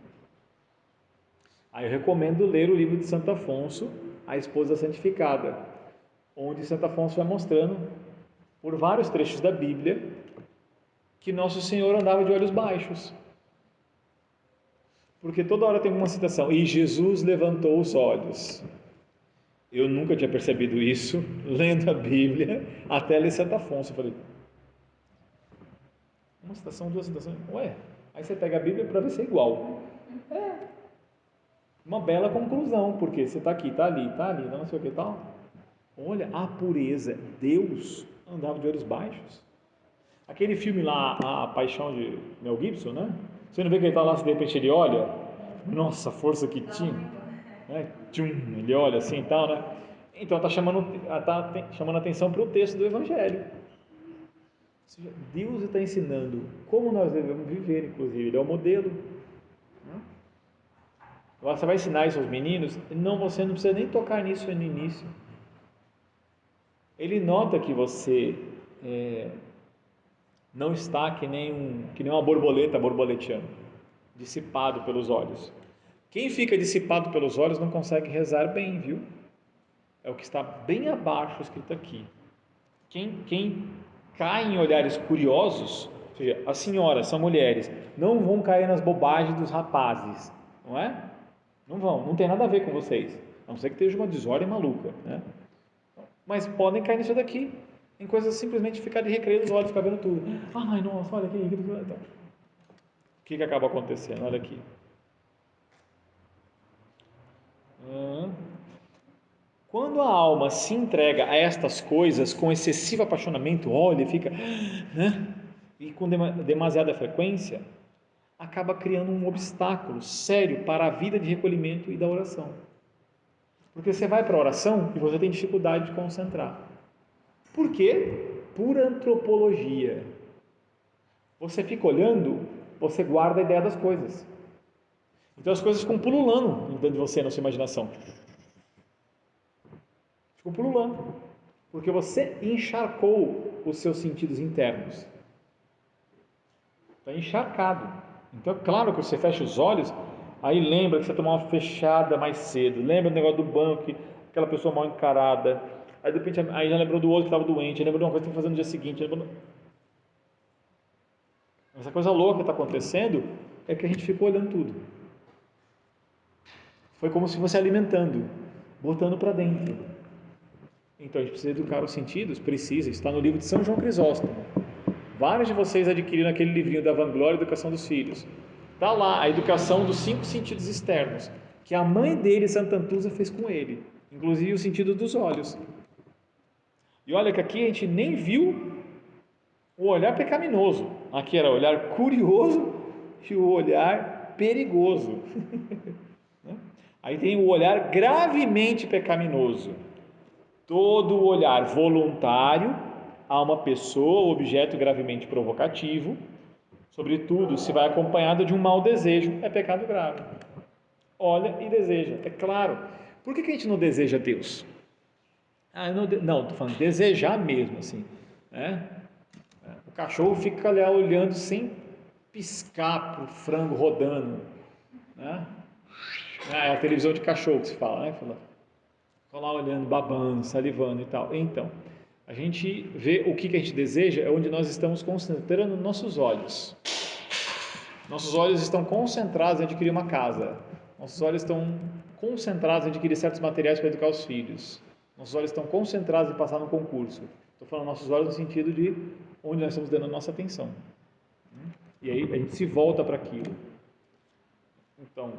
Aí eu recomendo ler o livro de Santo Afonso, A Esposa Santificada, onde Santo Afonso vai mostrando, por vários trechos da Bíblia, que Nosso Senhor andava de olhos baixos. Porque toda hora tem uma citação, e Jesus levantou os olhos. Eu nunca tinha percebido isso, lendo a Bíblia, até ler Santo Afonso. Eu falei, uma citação, duas citações, ué, aí você pega a Bíblia para ver se é igual. Uma bela conclusão, porque você está aqui, está ali, não sei o que tal. Olha a pureza, Deus andava de olhos baixos. Aquele filme lá, A Paixão de Mel Gibson, né? Você não vê que ele está lá, se de repente ele olha, nossa, a força que tinha, né? Tchum, ele olha assim e tal, né? Então está chamando a atenção para o texto do Evangelho. Ou seja, Deus está ensinando como nós devemos viver, inclusive, ele é o modelo. Agora você vai ensinar isso aos meninos, você não precisa nem tocar nisso no início. Ele nota que você não está que nem uma borboleta borboleteando, dissipado pelos olhos. Quem fica dissipado pelos olhos não consegue rezar bem, viu? É o que está bem abaixo escrito aqui. Quem cai em olhares curiosos, ou seja, as senhoras são mulheres, não vão cair nas bobagens dos rapazes, não é? Não vão, não tem nada a ver com vocês, a não ser que esteja uma desordem maluca, né? Mas podem cair nisso daqui, em coisas simplesmente ficar de recreio dos olhos, ficar vendo tudo. Ai, nossa, olha aqui. Então, o que acaba acontecendo? Olha aqui. Quando a alma se entrega a estas coisas com excessivo apaixonamento, olha, fica, né? E com demasiada frequência, acaba criando um obstáculo sério para a vida de recolhimento e da oração. Porque você vai para a oração e você tem dificuldade de concentrar. Por quê? Por antropologia. Você fica olhando, você guarda a ideia das coisas. Então as coisas ficam pululando dentro de você, na sua imaginação. Ficam pululando. Porque você encharcou os seus sentidos internos. Está encharcado. Então é claro que você fecha os olhos, aí lembra que você tomou uma fechada mais cedo, lembra do negócio do banco, aquela pessoa mal encarada, aí de repente aí já lembrou do outro que estava doente, lembrou de uma coisa que tem que fazer no dia seguinte. Essa coisa louca que está acontecendo é que a gente ficou olhando tudo. Foi como se fosse alimentando. botando para dentro. Então a gente precisa educar os sentidos, precisa, está no livro de São João Crisóstomo. Vários de vocês adquiriram aquele livrinho da Vanglória e Educação dos Filhos. Está lá a educação dos 5 sentidos externos, que a mãe dele, Santa Antusa, fez com ele, inclusive o sentido dos olhos. E olha que aqui a gente nem viu o olhar pecaminoso. Aqui era o olhar curioso e o olhar perigoso. Aí tem o olhar gravemente pecaminoso. Todo o olhar voluntário a uma pessoa ou objeto gravemente provocativo, sobretudo se vai acompanhado de um mau desejo, é pecado grave. Olha e deseja, é claro. Por que a gente não deseja Deus? Não, estou falando desejar mesmo, assim, né? O cachorro fica ali olhando sem piscar para o frango rodando, né? É a televisão de cachorro que se fala, né? Fica lá olhando, babando, salivando e tal. Então, a gente vê o que a gente deseja é onde nós estamos concentrando nossos olhos. Nossos olhos estão concentrados em adquirir uma casa. Nossos olhos estão concentrados em adquirir certos materiais para educar os filhos. Nossos olhos estão concentrados em passar no concurso. Estou falando nossos olhos no sentido de onde nós estamos dando a nossa atenção. E aí a gente se volta para aquilo. Então,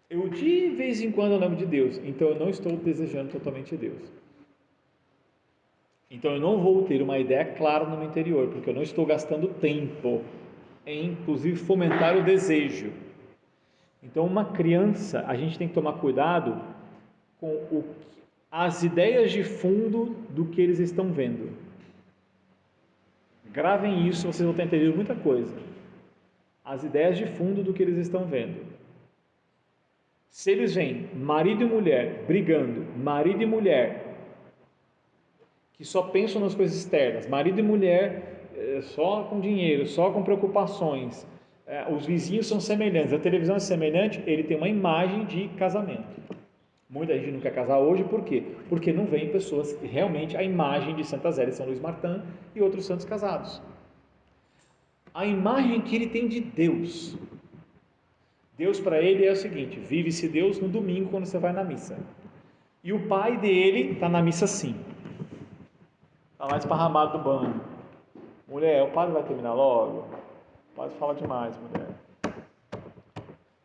eu de vez em quando eu lembro de Deus, então eu não estou desejando totalmente Deus. Então eu não vou ter uma ideia clara no meu interior, porque eu não estou gastando tempo em, inclusive, fomentar o desejo. Então uma criança, a gente tem que tomar cuidado com as ideias de fundo do que eles estão vendo. Gravem isso, vocês vão ter entendido muita coisa. As ideias de fundo do que eles estão vendo. Se eles veem marido e mulher brigando, marido e mulher que só pensam nas coisas externas, marido e mulher só com dinheiro, só com preocupações, os vizinhos são semelhantes, a televisão é semelhante, ele tem uma imagem de casamento. Muita gente não quer casar hoje, por quê? Porque não vem pessoas que realmente a imagem de Santa Zélia, São Luís Martã e outros santos casados. A imagem que ele tem de Deus. Deus para ele é o seguinte: vive-se Deus no domingo quando você vai na missa. E o pai dele está na missa sim. Está lá esparramado no banho. Mulher, o padre vai terminar logo? O padre fala demais, mulher.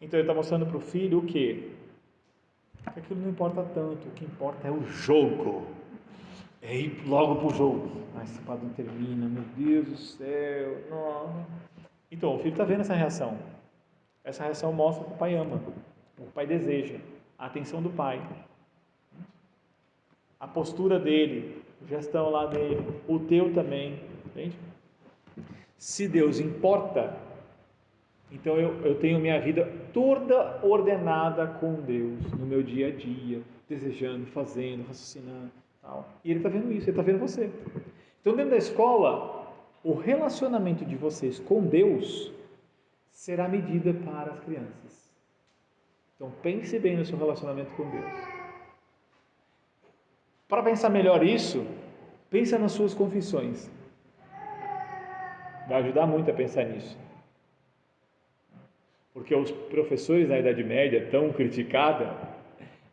Então ele está mostrando para o filho o quê? Que aquilo não importa tanto, o que importa é o jogo. É ir logo para o jogo. Ai, esse padre não termina, meu Deus do céu. Não. Então o filho está vendo essa reação. Essa reação mostra que o pai ama, o pai deseja a atenção do pai, a postura dele, a gestão lá dele, o teu também, entende? Se Deus importa, então eu tenho minha vida toda ordenada com Deus, no meu dia a dia, desejando, fazendo, raciocinando, tal. E Ele está vendo isso, Ele está vendo você. Então dentro da escola, o relacionamento de vocês com Deus será medida para as crianças. Então pense bem no seu relacionamento com Deus. Para pensar melhor isso, pensa nas suas confissões. Vai ajudar muito a pensar nisso. Porque os professores na Idade Média, tão criticada,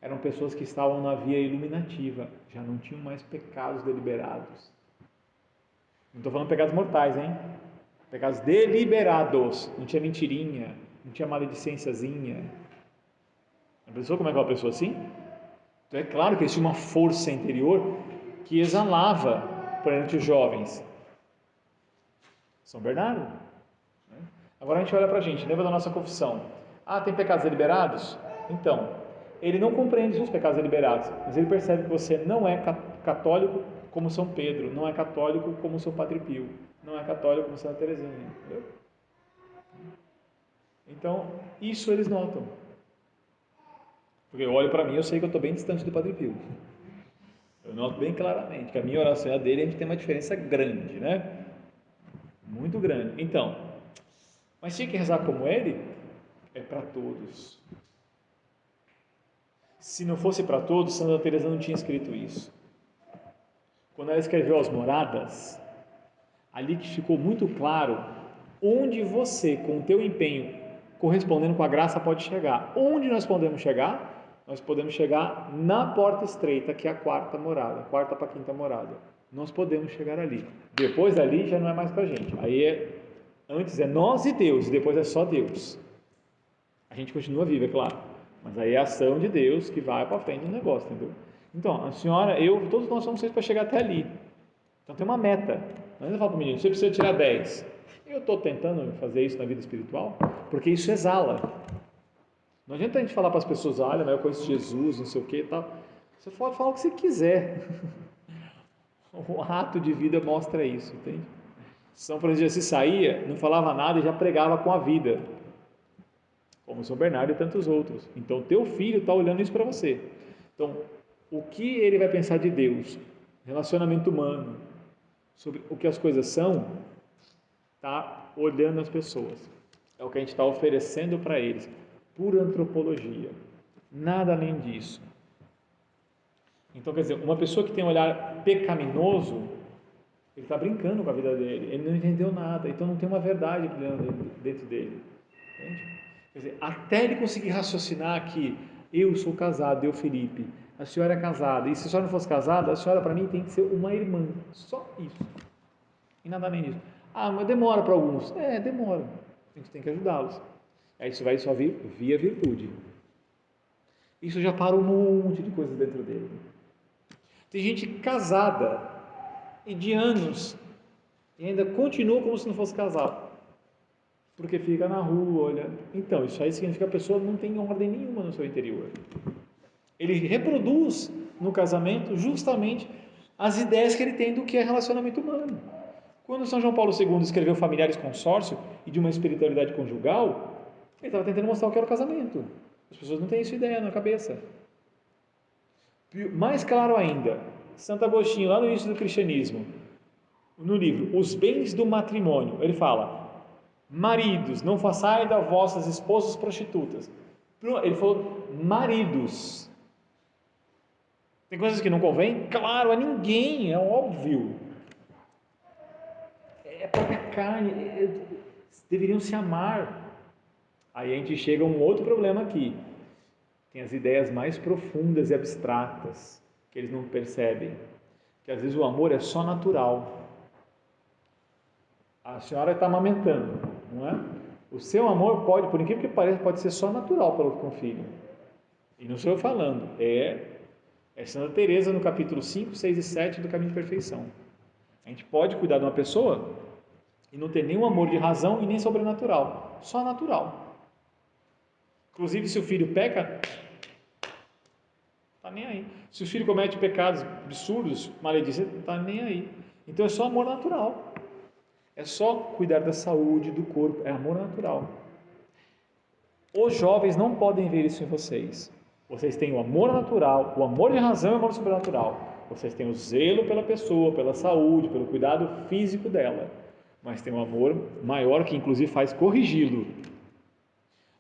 eram pessoas que estavam na via iluminativa, já não tinham mais pecados deliberados. Não estou falando pecados mortais, hein? Pecados deliberados, não tinha mentirinha, não tinha maledicênciazinha. Já pensou como é que é uma pessoa assim? Então é claro que existia uma força interior que exalava perante os jovens. São Bernardo. Agora a gente olha para a gente, lembra da nossa confissão? Ah, tem pecados deliberados? Então, ele não compreende os pecados deliberados, mas ele percebe que você não é católico como São Pedro, não é católico como São Padre Pio, não é católico como Santa Teresinha, entendeu? Então, isso eles notam. Porque eu olho para mim, eu sei que eu estou bem distante do Padre Pio. Eu noto bem claramente que a minha oração e a dele, a gente tem uma diferença grande, né? Muito grande. Então, mas tinha que rezar como ele? É para todos. Se não fosse para todos, Santa Teresa não tinha escrito isso. Quando ela escreveu as moradas, ali que ficou muito claro onde você, com o teu empenho, correspondendo com a graça, pode chegar. Onde nós podemos chegar? nós podemos chegar na porta estreita, que é a quarta morada, quarta para quinta morada. Nós podemos chegar ali. Depois ali já não é mais com a gente. Antes é nós e Deus, e depois é só Deus. A gente continua vivo, é claro. Mas aí é a ação de Deus que vai para frente do negócio, entendeu? Então, a senhora, todos nós somos feitos para chegar até ali. Então tem uma meta. Não é falar para o menino, você precisa tirar 10. Eu estou tentando fazer isso na vida espiritual, porque isso exala. Não adianta a gente falar para as pessoas, olha, mas eu conheço Jesus, não sei o que e tal. Você pode falar o que você quiser. O ato de vida mostra isso, entende? São Francisco saía, não falava nada e já pregava com a vida, como São Bernardo e tantos outros. Então, teu filho está olhando isso para você. Então, o que ele vai pensar de Deus, relacionamento humano, sobre o que as coisas são, está olhando as pessoas. É o que a gente está oferecendo para eles, pura antropologia, nada além disso. Então, quer dizer, uma pessoa que tem um olhar pecaminoso, ele está brincando com a vida dele, ele não entendeu nada, então não tem uma verdade brilhando dentro dele, entende? Quer dizer, até ele conseguir raciocinar que eu sou casado, eu Felipe, a senhora é casada, e se a senhora não fosse casada, a senhora para mim tem que ser uma irmã, só isso, e nada além disso. Ah, mas demora para alguns, demora, a gente tem que ajudá-los, aí isso vai só vir via virtude, isso já para um monte de coisas dentro dele. Tem gente casada e de anos e ainda continua como se não fosse casado, porque fica na rua, olha. Então, isso aí significa que a pessoa não tem ordem nenhuma no seu interior. Ele reproduz no casamento justamente as ideias que ele tem do que é relacionamento humano. Quando São João Paulo II escreveu Familiares Consórcio e de uma espiritualidade conjugal, ele estava tentando mostrar o que era o casamento. As pessoas não têm essa ideia na cabeça. Mais claro ainda, Santo Agostinho, lá no início do cristianismo, no livro Os Bens do Matrimônio, ele fala: maridos, não façai das vossas esposas prostitutas. Ele falou maridos. Tem coisas que não convém? Claro, a ninguém, é óbvio. É a própria carne, deveriam se amar. Aí a gente chega a um outro problema aqui. Tem as ideias mais profundas e abstratas que eles não percebem, que às vezes o amor é só natural. A senhora está amamentando, não é? O seu amor pode, por incrível que pareça, pode ser só natural com o filho. E não sou eu falando, é Santa Teresa no capítulo 5, 6 e 7 do Caminho de Perfeição. A gente pode cuidar de uma pessoa e não ter nenhum amor de razão e nem sobrenatural, só natural. Inclusive, se o filho peca, está nem aí. Se o filho comete pecados absurdos, maledicentes, está nem aí. Então é só amor natural. É só cuidar da saúde, do corpo, é amor natural. Os jovens não podem ver isso em vocês. Vocês têm o amor natural, o amor de razão e o amor sobrenatural. Vocês têm o zelo pela pessoa, pela saúde, pelo cuidado físico dela. Mas tem um amor maior que inclusive faz corrigi-lo.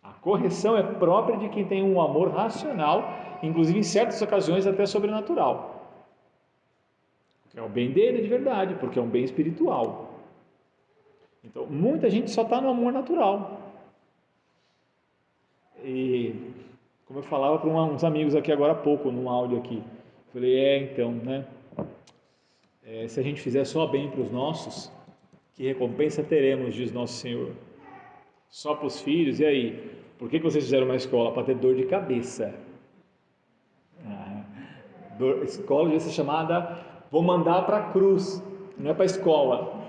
A correção é própria de quem tem um amor racional, inclusive em certas ocasiões até sobrenatural. É o bem dele de verdade, porque é um bem espiritual. Então, muita gente só está no amor natural. E, como eu falava para uns amigos aqui agora há pouco, num áudio aqui, falei, então, né? Se a gente fizer só bem para os nossos, que recompensa teremos, diz Nosso Senhor? Só para os filhos, e aí? Por que vocês fizeram uma escola? Para ter dor de cabeça. Escola devia ser chamada, vou mandar para a cruz, não é para a escola.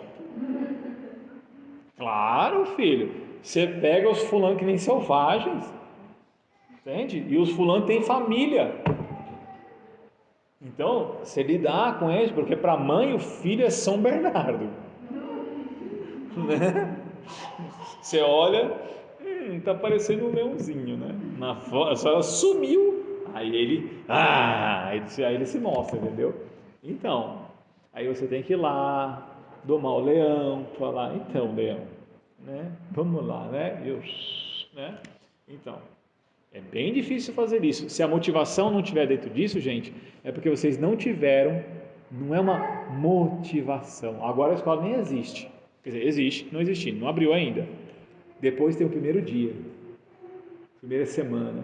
Claro, filho, você pega os fulanos que nem selvagens, entende? E os fulanos têm família. Então, você lidar com eles, porque para a mãe o filho é São Bernardo. Né? Você olha, tá parecendo um leãozinho, né? A senhora sumiu, aí ele se mostra, entendeu? Então, aí você tem que ir lá, domar o leão, falar, então, leão, né? Vamos lá, né? Né? Então, é bem difícil fazer isso. Se a motivação não estiver dentro disso, gente, é porque vocês não tiveram, não é uma motivação. Agora a escola nem existe. Quer dizer, existe, não existindo, não abriu ainda. Depois tem o primeiro dia, primeira semana.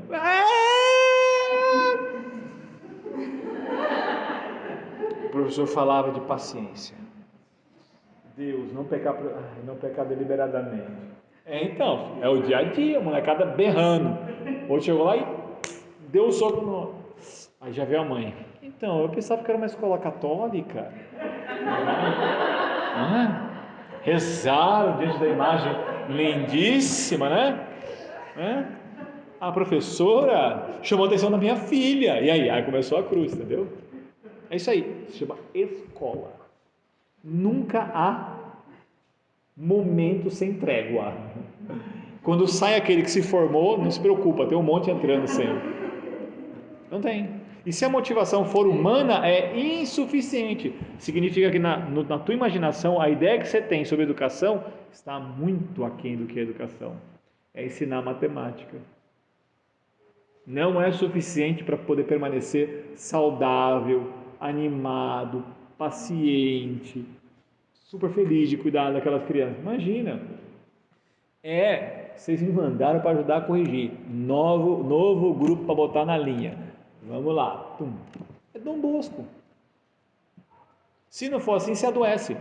professor falava de paciência. Deus, não pecar deliberadamente. Então, é o dia a dia, a molecada berrando. Hoje chegou lá e deu um soco no... Aí já veio a mãe. Então, eu pensava que era uma escola católica. Rezaram diante da imagem lindíssima, né? A professora chamou a atenção da minha filha. E aí começou a cruz, entendeu? É isso aí, se chama escola. Nunca há momento sem trégua. Quando sai aquele que se formou, não se preocupa, tem um monte entrando sempre. Não tem. E se a motivação for humana, é insuficiente. Significa que na tua imaginação, a ideia que você tem sobre educação está muito aquém do que a educação. É ensinar matemática. Não é suficiente para poder permanecer saudável, animado, paciente, super feliz de cuidar daquelas crianças. Imagina. Vocês me mandaram para ajudar a corrigir. Novo grupo para botar na linha. Vamos lá. Tum. É Dom Bosco. Se não for assim, se adoece.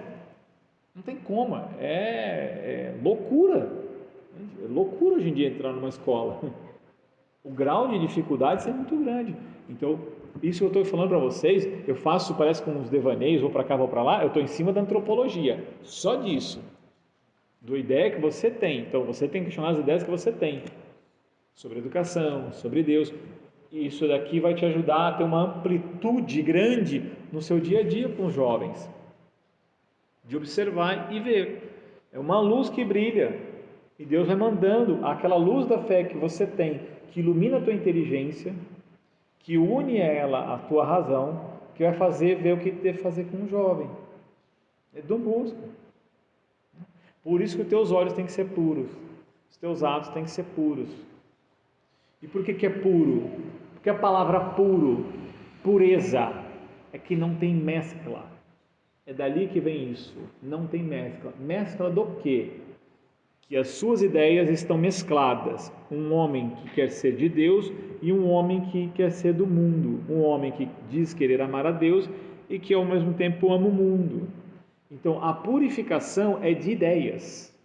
Não tem como. É loucura. É loucura hoje em dia entrar numa escola. O grau de dificuldade é muito grande. Então, isso que eu estou falando para vocês, eu faço, parece com uns devaneios, vou para cá, vou para lá, eu estou em cima da antropologia. Só disso. Da ideia que você tem. Então, você tem que questionar as ideias que você tem. Sobre educação, sobre Deus. E isso daqui vai te ajudar a ter uma amplitude grande no seu dia a dia com os jovens. De observar e ver. É uma luz que brilha. E Deus vai mandando aquela luz da fé que você tem, que ilumina a tua inteligência, que une ela à tua razão, que vai fazer ver o que deve fazer com um jovem. É Dom Bosco. Por isso que os teus olhos têm que ser puros, os teus atos têm que ser puros. E por que é puro? Porque a palavra puro, pureza, é que não tem mescla. É dali que vem isso, não tem mescla. Mescla do quê? Que as suas ideias estão mescladas. Um homem que quer ser de Deus e um homem que quer ser do mundo. Um homem que diz querer amar a Deus e que ao mesmo tempo ama o mundo. Então a purificação é de ideias,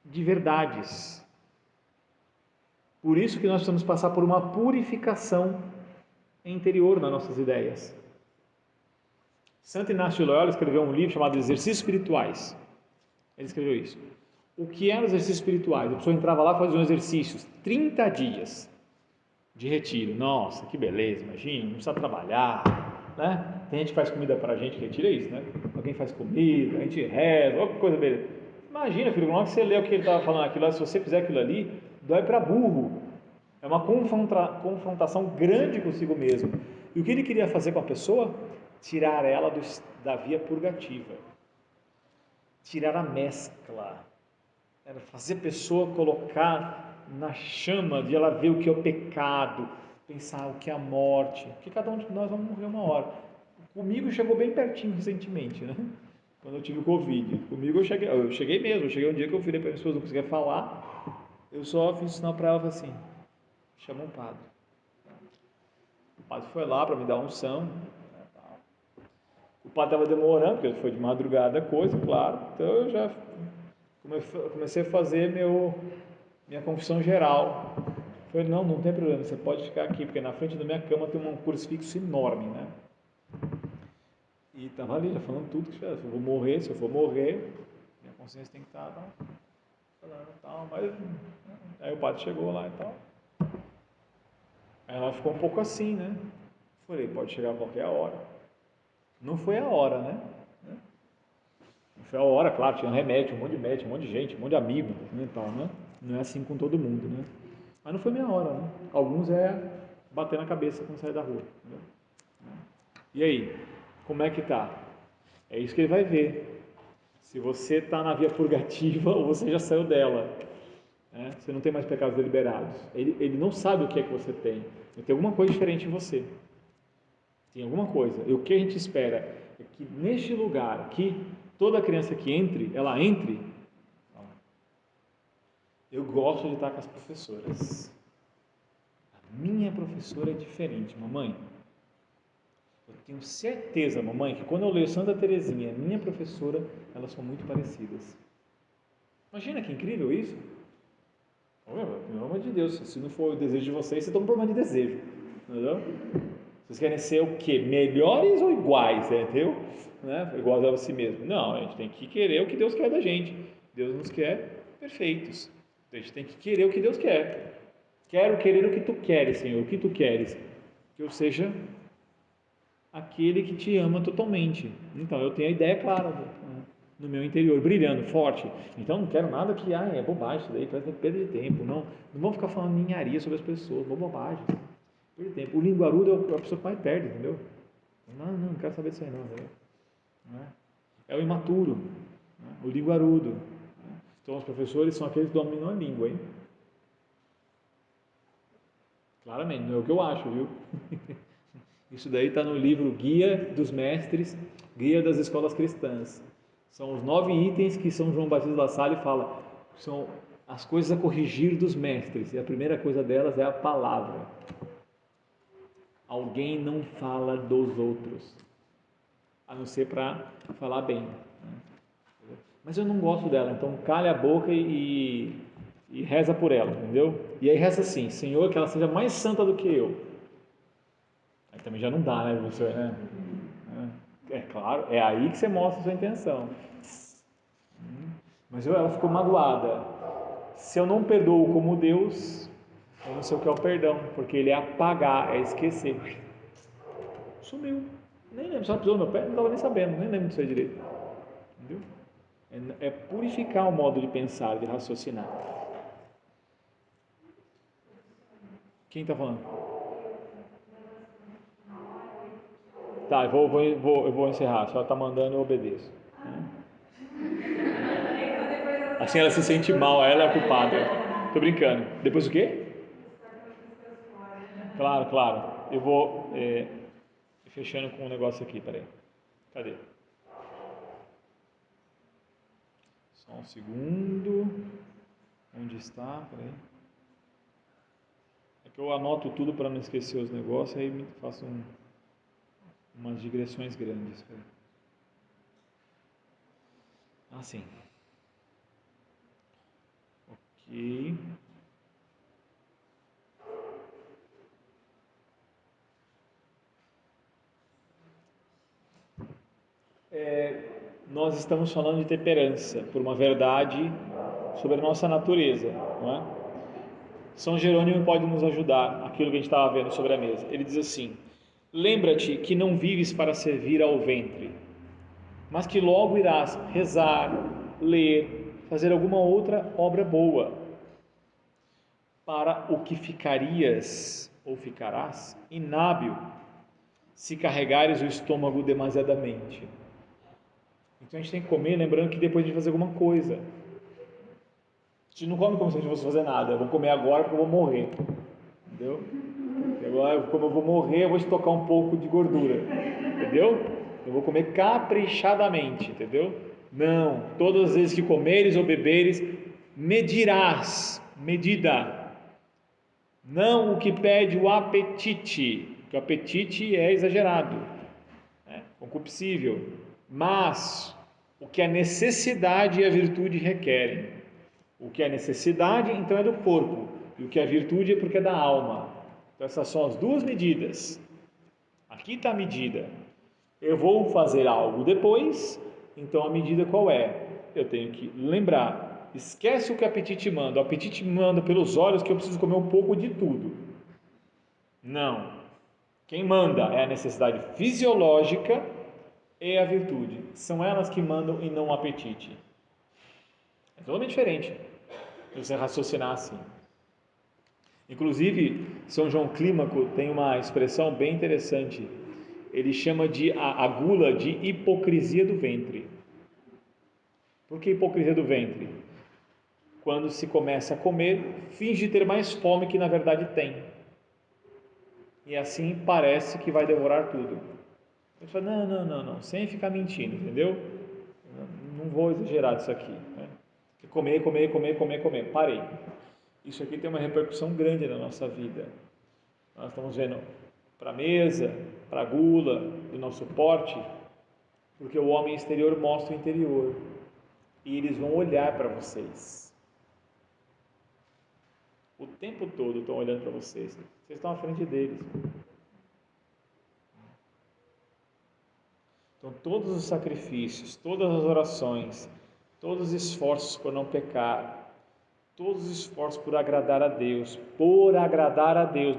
de verdades. Por isso que nós precisamos passar por uma purificação interior nas nossas ideias. Santo Inácio de Loyola escreveu um livro chamado Exercícios Espirituais. Ele escreveu isso. O que eram os exercícios espirituais? A pessoa entrava lá e fazia um exercícios, 30 dias de retiro. Nossa, que beleza, imagina, não precisa trabalhar, né? Tem gente que faz comida para a gente, retiro é isso, né? Alguém faz comida, a gente reza, olha que coisa beleza. Imagina, filho, logo que você lê o que ele estava falando aquilo lá, se você fizer aquilo ali, dói para burro. É uma confrontação grande consigo mesmo. E o que ele queria fazer com a pessoa? Tirar ela da via purgativa. Tirar a mescla. Era fazer a pessoa colocar na chama de ela ver o que é o pecado, pensar o que é a morte, porque cada um de nós vamos morrer uma hora. Comigo chegou bem pertinho recentemente, né? Quando eu tive o Covid. Comigo eu cheguei mesmo, eu cheguei um dia que eu virei para a minha esposa, não conseguia falar, eu só fiz sinal para ela e falei assim, chama um padre. O padre foi lá para me dar unção. O padre estava demorando, porque foi de madrugada a coisa, claro. Então eu já comecei a fazer minha confissão geral. Eu falei, não tem problema, você pode ficar aqui, porque na frente da minha cama tem um crucifixo enorme, né? E estava ali, já falando tudo que se eu vou morrer, se eu for morrer, minha consciência tem que estar falando tal, mas aí o padre chegou lá e tal. Aí ela ficou um pouco assim, né? Falei, pode chegar a qualquer hora. Não foi a hora, né? Não foi a hora, claro, tinha remédio, um monte de médico, um monte de gente, um monte de amigo, né, tal, né? Não é assim com todo mundo, né? Mas não foi minha hora, né? Alguns bater na cabeça quando sair da rua. Né? E aí, como é que tá? É isso que ele vai ver. Se você está na via purgativa ou você já saiu dela. Né? Você não tem mais pecados deliberados. Ele não sabe o que é que você tem. Tem alguma coisa diferente em você. Tem alguma coisa. E o que a gente espera é que neste lugar aqui, toda criança que entre, ela entre. Eu gosto de estar com as professoras. A minha professora é diferente, mamãe. Eu tenho certeza, mamãe, que quando eu leio Santa Teresinha, minha professora, elas são muito parecidas. Imagina que incrível isso. Pelo amor de Deus, se não for o desejo de vocês, vocês estão com problema de desejo. Entendeu? Vocês querem ser o quê? Melhores ou iguais? Entendeu? Né? Iguais a si mesmo. Não, a gente tem que querer o que Deus quer da gente. Deus nos quer perfeitos. Então, a gente tem que querer o que Deus quer. Quero querer o que tu queres, Senhor. O que tu queres? Que eu seja aquele que te ama totalmente. Então, eu tenho a ideia clara no meu interior, brilhando, forte. Então, não quero nada que, é bobagem isso daí, parece perda de tempo. Não vamos ficar falando ninharia sobre as pessoas, bobagem. Perda de tempo. O linguarudo é a pessoa que mais perde, entendeu? Não quero saber disso aí não, entendeu? É o imaturo, né? O linguarudo. Então, os professores são aqueles que dominam a língua, hein? Claramente, não é o que eu acho, viu? Isso daí está no livro Guia dos Mestres, Guia das Escolas Cristãs. São os 9 itens que São João Batista La Salle fala. São as coisas a corrigir dos mestres. E a primeira coisa delas é a palavra. Alguém não fala dos outros, a não ser para falar bem. Mas eu não gosto dela, então calha a boca e reza por ela, entendeu? E aí reza assim: Senhor, que ela seja mais santa do que eu. Aí também já não dá, né? Você, né? É claro, é aí que você mostra a sua intenção. Mas ela ficou magoada. Se eu não perdoo como Deus, eu não sei o que é o perdão, porque ele é apagar, é esquecer. Sumiu. Nem lembro, só pisou no meu pé, não estava nem sabendo, nem lembro disso aí direito. Entendeu? É purificar o modo de pensar, de raciocinar. Quem está falando? Tá, eu vou encerrar. A senhora está mandando, eu obedeço. Assim ela se sente mal, ela é a culpada. Tô brincando. Depois o quê? Claro. Eu vou fechando com um negócio aqui, peraí. Cadê? Só um segundo. Onde está? Peraí. É que eu anoto tudo para não esquecer os negócios, aí me faço umas digressões grandes. Peraí. Sim. Ok. Nós estamos falando de temperança, por uma verdade sobre a nossa natureza, não é? São Jerônimo pode nos ajudar, aquilo que a gente estava vendo sobre a mesa. Ele diz assim: lembra-te que não vives para servir ao ventre, mas que logo irás rezar, ler, fazer alguma outra obra boa, para o que ficarias ou ficarás inábil se carregares o estômago demasiadamente. Então a gente tem que comer lembrando que depois a gente vai fazer alguma coisa. A gente não come como se a gente fosse fazer nada. Eu vou comer agora porque eu vou morrer. Entendeu? E agora, como eu vou morrer, eu vou estocar um pouco de gordura. Entendeu? Eu vou comer caprichadamente. Entendeu? Não. Todas as vezes que comeres ou beberes, medirás. Medida. Não o que pede o apetite. Que o apetite é exagerado. Concupiscível. Mas o que a necessidade e a virtude requerem. O que é necessidade, então, é do corpo, e o que é virtude é porque é da alma. Então, essas são as duas medidas. Aqui está a medida. Eu vou fazer algo depois, então a medida qual é? Eu tenho que lembrar. Esquece o que o apetite manda. O apetite me manda pelos olhos que eu preciso comer um pouco de tudo. Não. Quem manda é a necessidade fisiológica e a virtude. São elas que mandam e não o apetite. É totalmente diferente você raciocinar assim. Inclusive, São João Clímaco tem uma expressão bem interessante. Ele chama a gula de hipocrisia do ventre. Por que hipocrisia do ventre? Quando se começa a comer, finge ter mais fome que na verdade tem. E assim parece que vai devorar tudo. Ele fala, não, sem ficar mentindo, entendeu? Não vou exagerar disso aqui. Né? Comer, parei. Isso aqui tem uma repercussão grande na nossa vida. Nós estamos vendo para a mesa, para a gula, do nosso porte, porque o homem exterior mostra o interior. E eles vão olhar para vocês. O tempo todo estão olhando para vocês. Vocês estão à frente deles. Então, todos os sacrifícios, todas as orações, todos os esforços por não pecar, todos os esforços por agradar a Deus,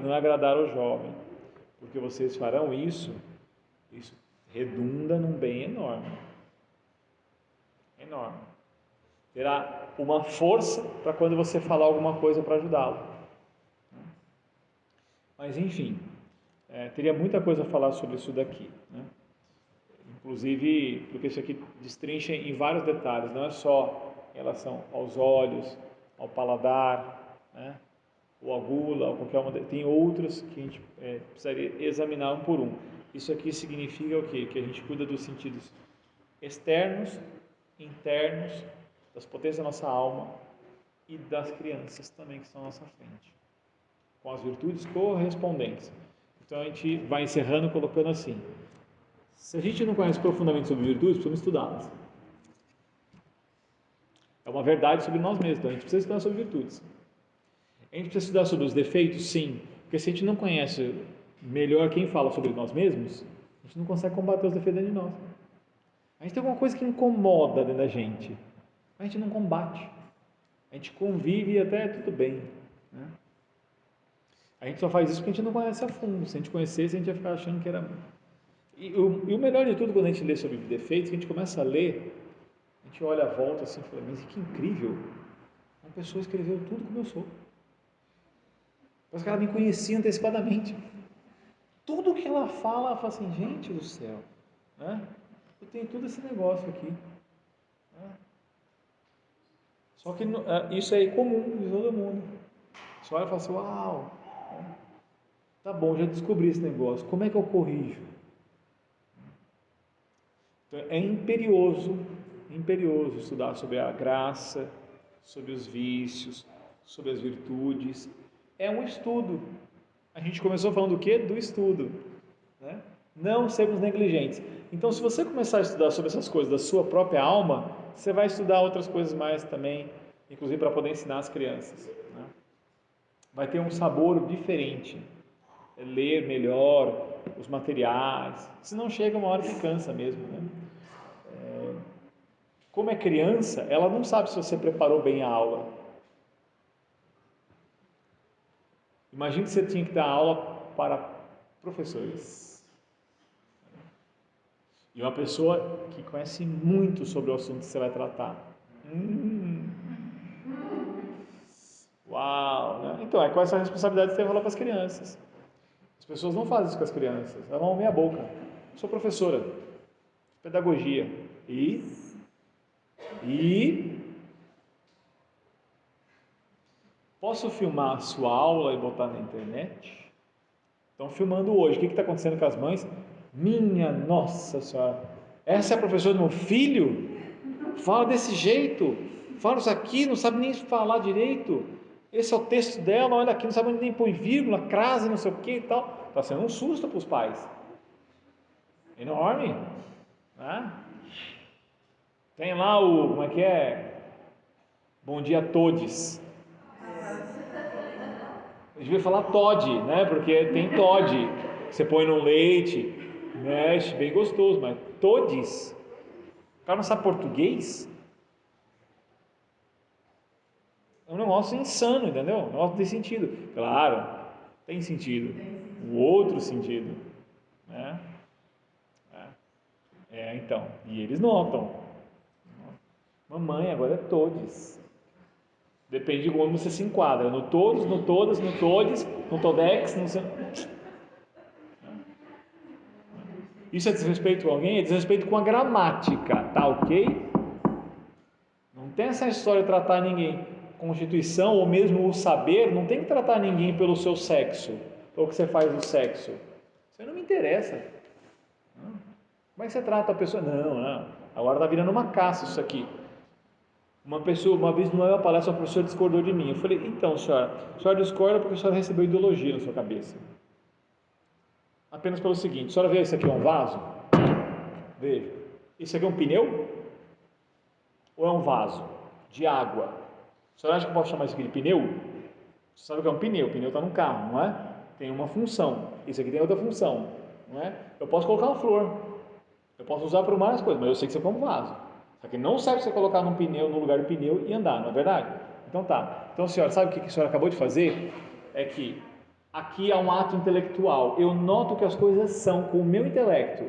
não é agradar o jovem, porque vocês farão isso redunda num bem enorme. Enorme. Terá uma força para quando você falar alguma coisa para ajudá-lo. Mas enfim, teria muita coisa a falar sobre isso daqui, né? Inclusive, porque isso aqui destrincha em vários detalhes, não é só em relação aos olhos, ao paladar, né? Ou a gula, ou qualquer uma, tem outros que a gente precisaria examinar um por um. Isso aqui significa o quê? Que a gente cuida dos sentidos externos, internos, das potências da nossa alma e das crianças também que estão à nossa frente, com as virtudes correspondentes. Então a gente vai encerrando colocando assim: se a gente não conhece profundamente sobre virtudes, precisamos estudá-las. É uma verdade sobre nós mesmos, então a gente precisa estudar sobre virtudes. A gente precisa estudar sobre os defeitos, sim, porque se a gente não conhece melhor quem fala sobre nós mesmos, a gente não consegue combater os defeitos dentro de nós. A gente tem alguma coisa que incomoda dentro da gente, a gente não combate, a gente convive e até tudo bem, né? A gente só faz isso porque a gente não conhece a fundo. Se a gente conhecesse, a gente ia ficar achando que era... E o melhor de tudo, quando a gente lê sobre defeitos, que a gente começa a ler, a gente olha a volta assim e fala: mas que incrível, uma pessoa escreveu tudo como eu sou. Parece que ela me conhecia antecipadamente. Tudo que ela fala assim: gente do céu, né? Eu tenho todo esse negócio aqui, né? Só que isso é comum de todo mundo. Você olha e fala assim: uau, né? Tá bom, já descobri esse negócio, como é que eu corrijo? Então, é imperioso estudar sobre a graça, sobre os vícios, sobre as virtudes. É um estudo. A gente começou falando do quê? Do estudo, né? Não sermos negligentes. Então, se você começar a estudar sobre essas coisas da sua própria alma, você vai estudar outras coisas mais também, inclusive para poder ensinar as crianças, né? Vai ter um sabor diferente. Ler melhor os materiais, senão chega uma hora que cansa mesmo, né? Como é criança, ela não sabe se você preparou bem a aula. Imagine que você tinha que dar aula para professores. E uma pessoa que conhece muito sobre o assunto que você vai tratar. Uau! Né? Então, com essa responsabilidade você tem que falar para as crianças. As pessoas não fazem isso com as crianças. Elas vão meia boca. Sou professora de pedagogia. E posso filmar a sua aula e botar na internet? Estão filmando hoje. O que está acontecendo com as mães? Minha Nossa Senhora, essa é a professora do meu filho? Fala desse jeito, fala isso aqui, não sabe nem falar direito. Esse é o texto dela, olha aqui, não sabe nem pôr vírgula, crase, não sei o que e tal. Está sendo um susto para os pais. Enorme. Né? Tem lá como é que é? Bom dia a todes. Eu devia falar Todd, né? Porque tem Todd. Você põe no leite, mexe, bem gostoso, mas todes. O cara não sabe português? É um negócio insano, entendeu? Um negócio tem sentido. Claro, tem sentido. O outro sentido, né? Então. E eles notam. Mamãe, agora é todes. Depende de como você se enquadra. No todos, no todas, no todes, no todex, no... Isso é desrespeito com alguém? É desrespeito com a gramática, tá ok? Não tem essa história de tratar ninguém. Constituição ou mesmo o saber, não tem que tratar ninguém pelo seu sexo, pelo que você faz no sexo. Isso não me interessa. Como é que você trata a pessoa? Não. Agora está virando uma caça isso aqui. Uma pessoa, uma vez numa palestra, o professor discordou de mim. Eu falei: então, senhora, a senhora discorda porque a senhora recebeu ideologia na sua cabeça. apenas pelo seguinte: a senhora vê isso aqui é um vaso? Veja. Isso aqui é um pneu? Ou é um vaso de água? A senhora acha que eu posso chamar isso aqui de pneu? Você sabe o que é um pneu? O pneu está num carro, não é? Tem uma função. Isso aqui tem outra função, não é? Eu posso colocar uma flor, eu posso usar para várias coisas, mas eu sei que isso aqui é um vaso. Só que não serve você colocar num pneu, no lugar do pneu e andar, não é verdade? Então tá. Então, senhora, sabe o que a senhora acabou de fazer? É que aqui há um ato intelectual. Eu noto que as coisas são com o meu intelecto.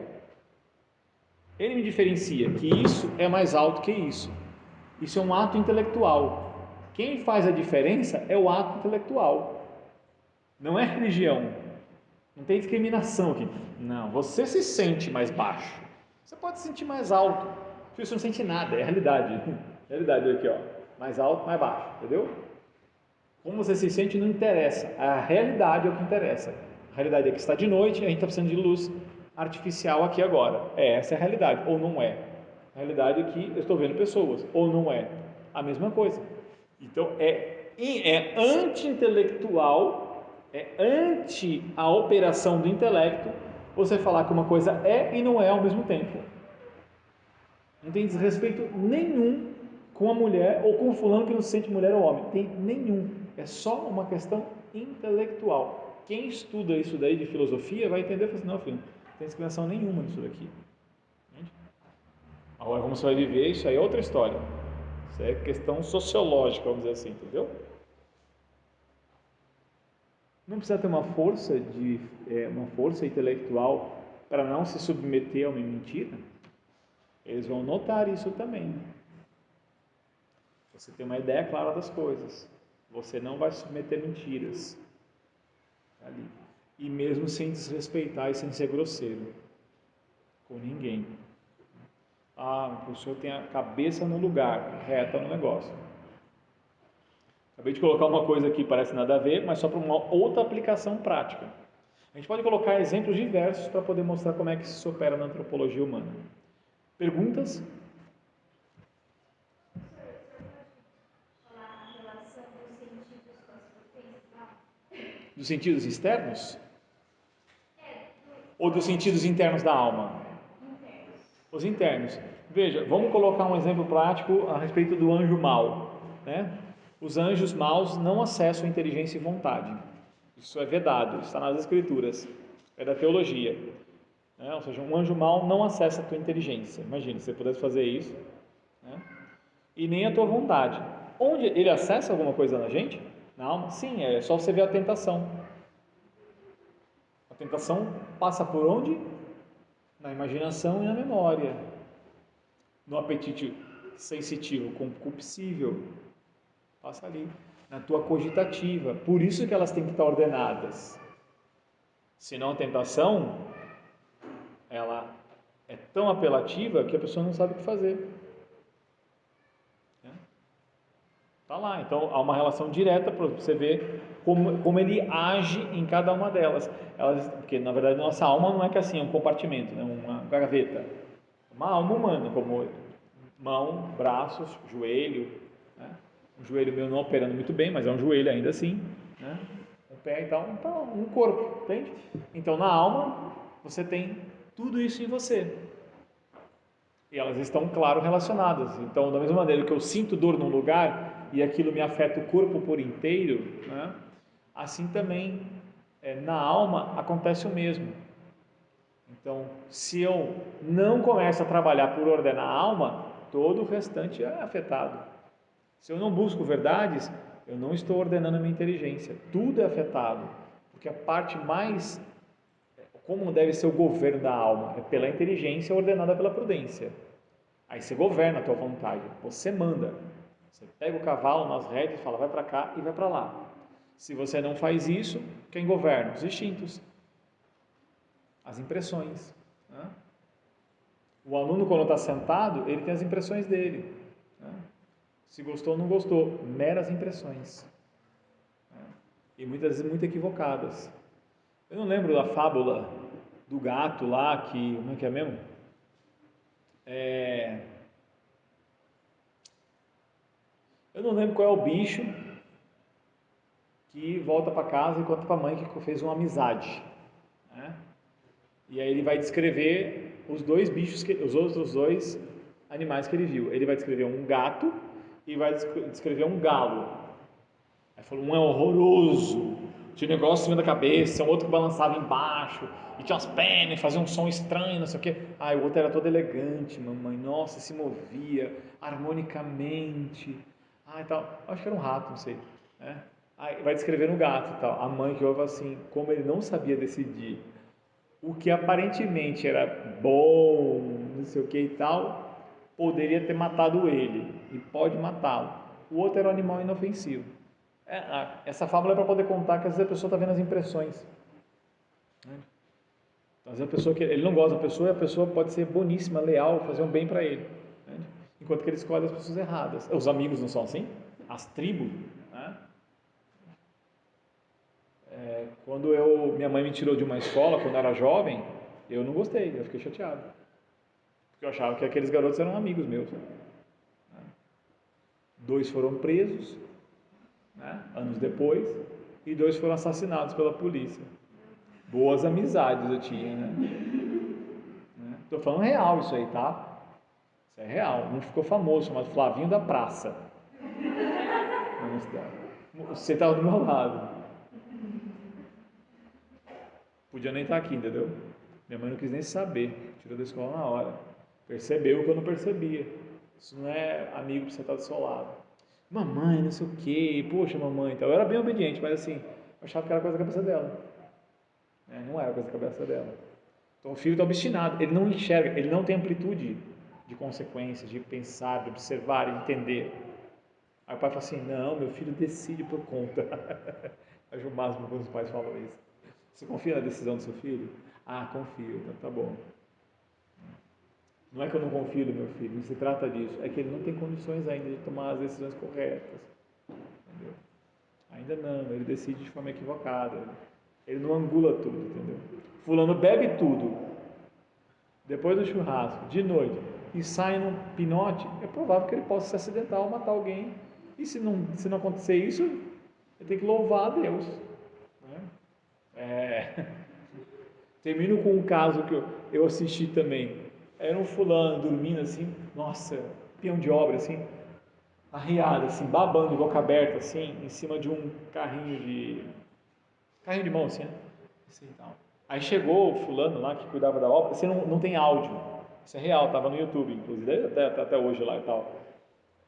Ele me diferencia que isso é mais alto que isso. Isso é um ato intelectual. Quem faz a diferença é o ato intelectual. Não é religião. Não tem discriminação aqui. Não, você se sente mais baixo. Você pode se sentir mais alto. Você não sente nada, é a realidade. É a realidade aqui, ó. Mais alto, mais baixo, entendeu? Como você se sente não interessa. A realidade é o que interessa. A realidade é que está de noite e a gente está precisando de luz artificial aqui agora. Essa é a realidade, ou não é. A realidade é que eu estou vendo pessoas, ou não é. A mesma coisa. Então é anti-intelectual, é anti a operação do intelecto você falar que uma coisa é e não é ao mesmo tempo. Não tem desrespeito nenhum com a mulher ou com o fulano que não se sente mulher ou homem. Tem nenhum. É só uma questão intelectual. Quem estuda isso daí de filosofia vai entender e falar assim, não, filho, não tem discriminação nenhuma nisso daqui. Entende? Agora, como você vai viver, isso aí é outra história. Isso é questão sociológica, vamos dizer assim, entendeu? Não precisa ter uma força intelectual para não se submeter a uma mentira. Eles vão notar isso também. Você tem uma ideia clara das coisas. Você não vai submeter mentiras ali. E mesmo sem desrespeitar e sem ser grosseiro com ninguém. O senhor tem a cabeça no lugar, reta no negócio. Acabei de colocar uma coisa aqui, parece nada a ver, mas só para uma outra aplicação prática. A gente pode colocar exemplos diversos para poder mostrar como é que isso se opera na antropologia humana. Perguntas? Dos sentidos externos? Ou dos sentidos internos da alma? Os internos. Veja, vamos colocar um exemplo prático a respeito do anjo mau, né? Os anjos maus não acessam inteligência e vontade. Isso é vedado, está nas escrituras, é da teologia. Ou seja, um anjo mau não acessa a tua inteligência. Imagina, se você pudesse fazer isso, né? E nem a tua vontade. Onde ele acessa alguma coisa na gente? Na alma? Sim, é só você ver a tentação. A tentação passa por onde? Na imaginação e na memória. No apetite sensitivo, concupiscível, passa ali. Na tua cogitativa. Por isso que elas têm que estar ordenadas. Senão a tentação, ela é tão apelativa que a pessoa não sabe o que fazer. Está lá, então há uma relação direta para você ver como ele age em cada uma delas. Porque na verdade nossa alma não é que assim, é um compartimento, né? Uma gaveta. Uma alma humana, como mão, braços, joelho. Né? O joelho meu não operando muito bem, mas é um joelho ainda assim. Né? Um pé e tal, então, um corpo, entende? Então na alma você tem tudo isso em você. E elas estão, claro, relacionadas. Então, da mesma maneira que eu sinto dor num lugar e aquilo me afeta o corpo por inteiro, né? Assim também na alma acontece o mesmo. Então, se eu não começo a trabalhar por ordenar a alma, todo o restante é afetado. Se eu não busco verdades, eu não estou ordenando a minha inteligência. Tudo é afetado, porque a parte mais como deve ser o governo da alma? É pela inteligência ordenada pela prudência. Aí você governa a tua vontade, você manda. Você pega o cavalo nas rédeas e fala, vai para cá e vai para lá. Se você não faz isso, quem governa? Os instintos, as impressões. Né? O aluno, quando está sentado, ele tem as impressões dele. Né? Se gostou ou não gostou, meras impressões. Né? E muitas vezes muito equivocadas. Eu não lembro da fábula do gato lá, como é que é mesmo? Eu não lembro qual é o bicho que volta para casa e conta para a mãe que fez uma amizade. Né? E aí ele vai descrever os dois bichos, os outros dois animais que ele viu. Ele vai descrever um gato e vai descrever um galo. Aí falou, um é horroroso, tinha um negócio em cima da cabeça, um outro que balançava embaixo, e tinha umas pernas, fazia um som estranho, não sei o quê. Ah, o outro era todo elegante, mamãe, nossa, se movia harmonicamente. Ah, e tal. Acho que era um rato, não sei. Né? Aí vai descrever no gato e tal. A mãe que ouve assim, como ele não sabia decidir o que aparentemente era bom, não sei o que e tal, poderia ter matado ele, e pode matá-lo. O outro era um animal inofensivo. Essa fábula é para poder contar que às vezes a pessoa está vendo as impressões. Né? Então, às vezes a pessoa, ele não gosta da pessoa e a pessoa pode ser boníssima, leal, fazer um bem para ele. Né? Enquanto que ele escolhe as pessoas erradas. Os amigos não são assim? As tribos. Né? Quando minha mãe me tirou de uma escola, quando eu era jovem, eu não gostei, eu fiquei chateado. Porque eu achava que aqueles garotos eram amigos meus. Né? Dois foram presos, né, anos depois, e dois foram assassinados pela polícia. Boas amizades eu tinha, né? Estou falando real isso aí, tá? Isso é real. Um ficou famoso, chamado Flavinho da Praça. Você estava do meu lado. Podia nem estar aqui, entendeu? Minha mãe não quis nem saber. Tirou da escola na hora. Percebeu o que eu não percebia. Isso não é amigo para você estar do seu lado. Mamãe, não sei o quê. Poxa, mamãe. Então, eu era bem obediente, mas assim, eu achava que era coisa da cabeça dela. Não era coisa da cabeça dela. Então o filho está obstinado, ele não enxerga, ele não tem amplitude de consequências, de pensar, de observar, de entender. Aí o pai fala assim, não, meu filho decide por conta. Acho o máximo quando os pais falam isso. Você confia na decisão do seu filho? Ah, confio, então tá bom. Não é que eu não confio no meu filho, não se trata disso, é que ele não tem condições ainda de tomar as decisões corretas. Entendeu? Ainda não, ele decide de forma equivocada. Ele não angula tudo, entendeu? Fulano bebe tudo, depois do churrasco, de noite, e sai num pinote, é provável que ele possa se acidentar ou matar alguém. E se não acontecer isso, ele tem que louvar a Deus. Né? Termino com um caso que eu assisti também. Era um fulano dormindo assim, nossa, peão de obra assim, arriado assim, babando de boca aberta assim, em cima de um carrinho de mão assim, né? Assim, tal. Aí chegou o fulano lá que cuidava da obra, você não tem áudio, isso é real, estava no YouTube, inclusive, até hoje lá e tal.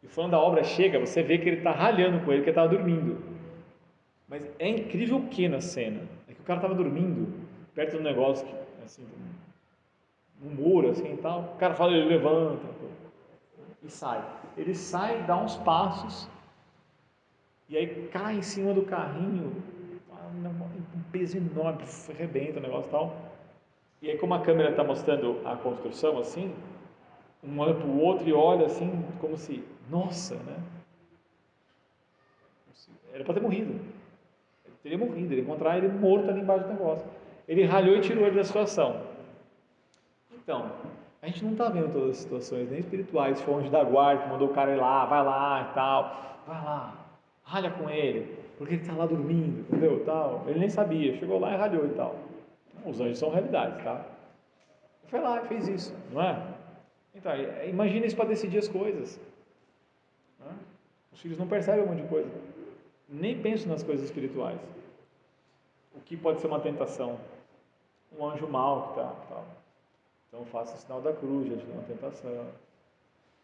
E o fulano da obra chega, você vê que ele está ralhando com ele, que ele estava dormindo. Mas é incrível o que na cena? É que o cara estava dormindo, perto do negócio, assim, um muro assim e tal. O cara fala, ele levanta e sai. Ele sai, dá uns passos e aí cai em cima do carrinho, um peso enorme, arrebenta o negócio e tal. E aí, como a câmera está mostrando a construção assim, um olha para o outro e olha assim, como se, nossa, né? Era para ter morrido. Ele teria morrido, ele encontrar ele morto ali embaixo do negócio. Ele ralhou e tirou ele da situação. Então, a gente não está vendo todas as situações, nem espirituais. Foi onde da guarda, mandou o cara ir lá, vai lá e tal, vai lá, ralha com ele, porque ele está lá dormindo, entendeu? Tal. Ele nem sabia, chegou lá e ralhou e tal. Os anjos são realidades, tá? Ele foi lá e fez isso, não é? Então, imagina isso para decidir as coisas. Né? Os filhos não percebem um monte de coisa, nem pensam nas coisas espirituais. O que pode ser uma tentação? Um anjo mau que está. Tá. Então faça o sinal da cruz diante de uma tentação.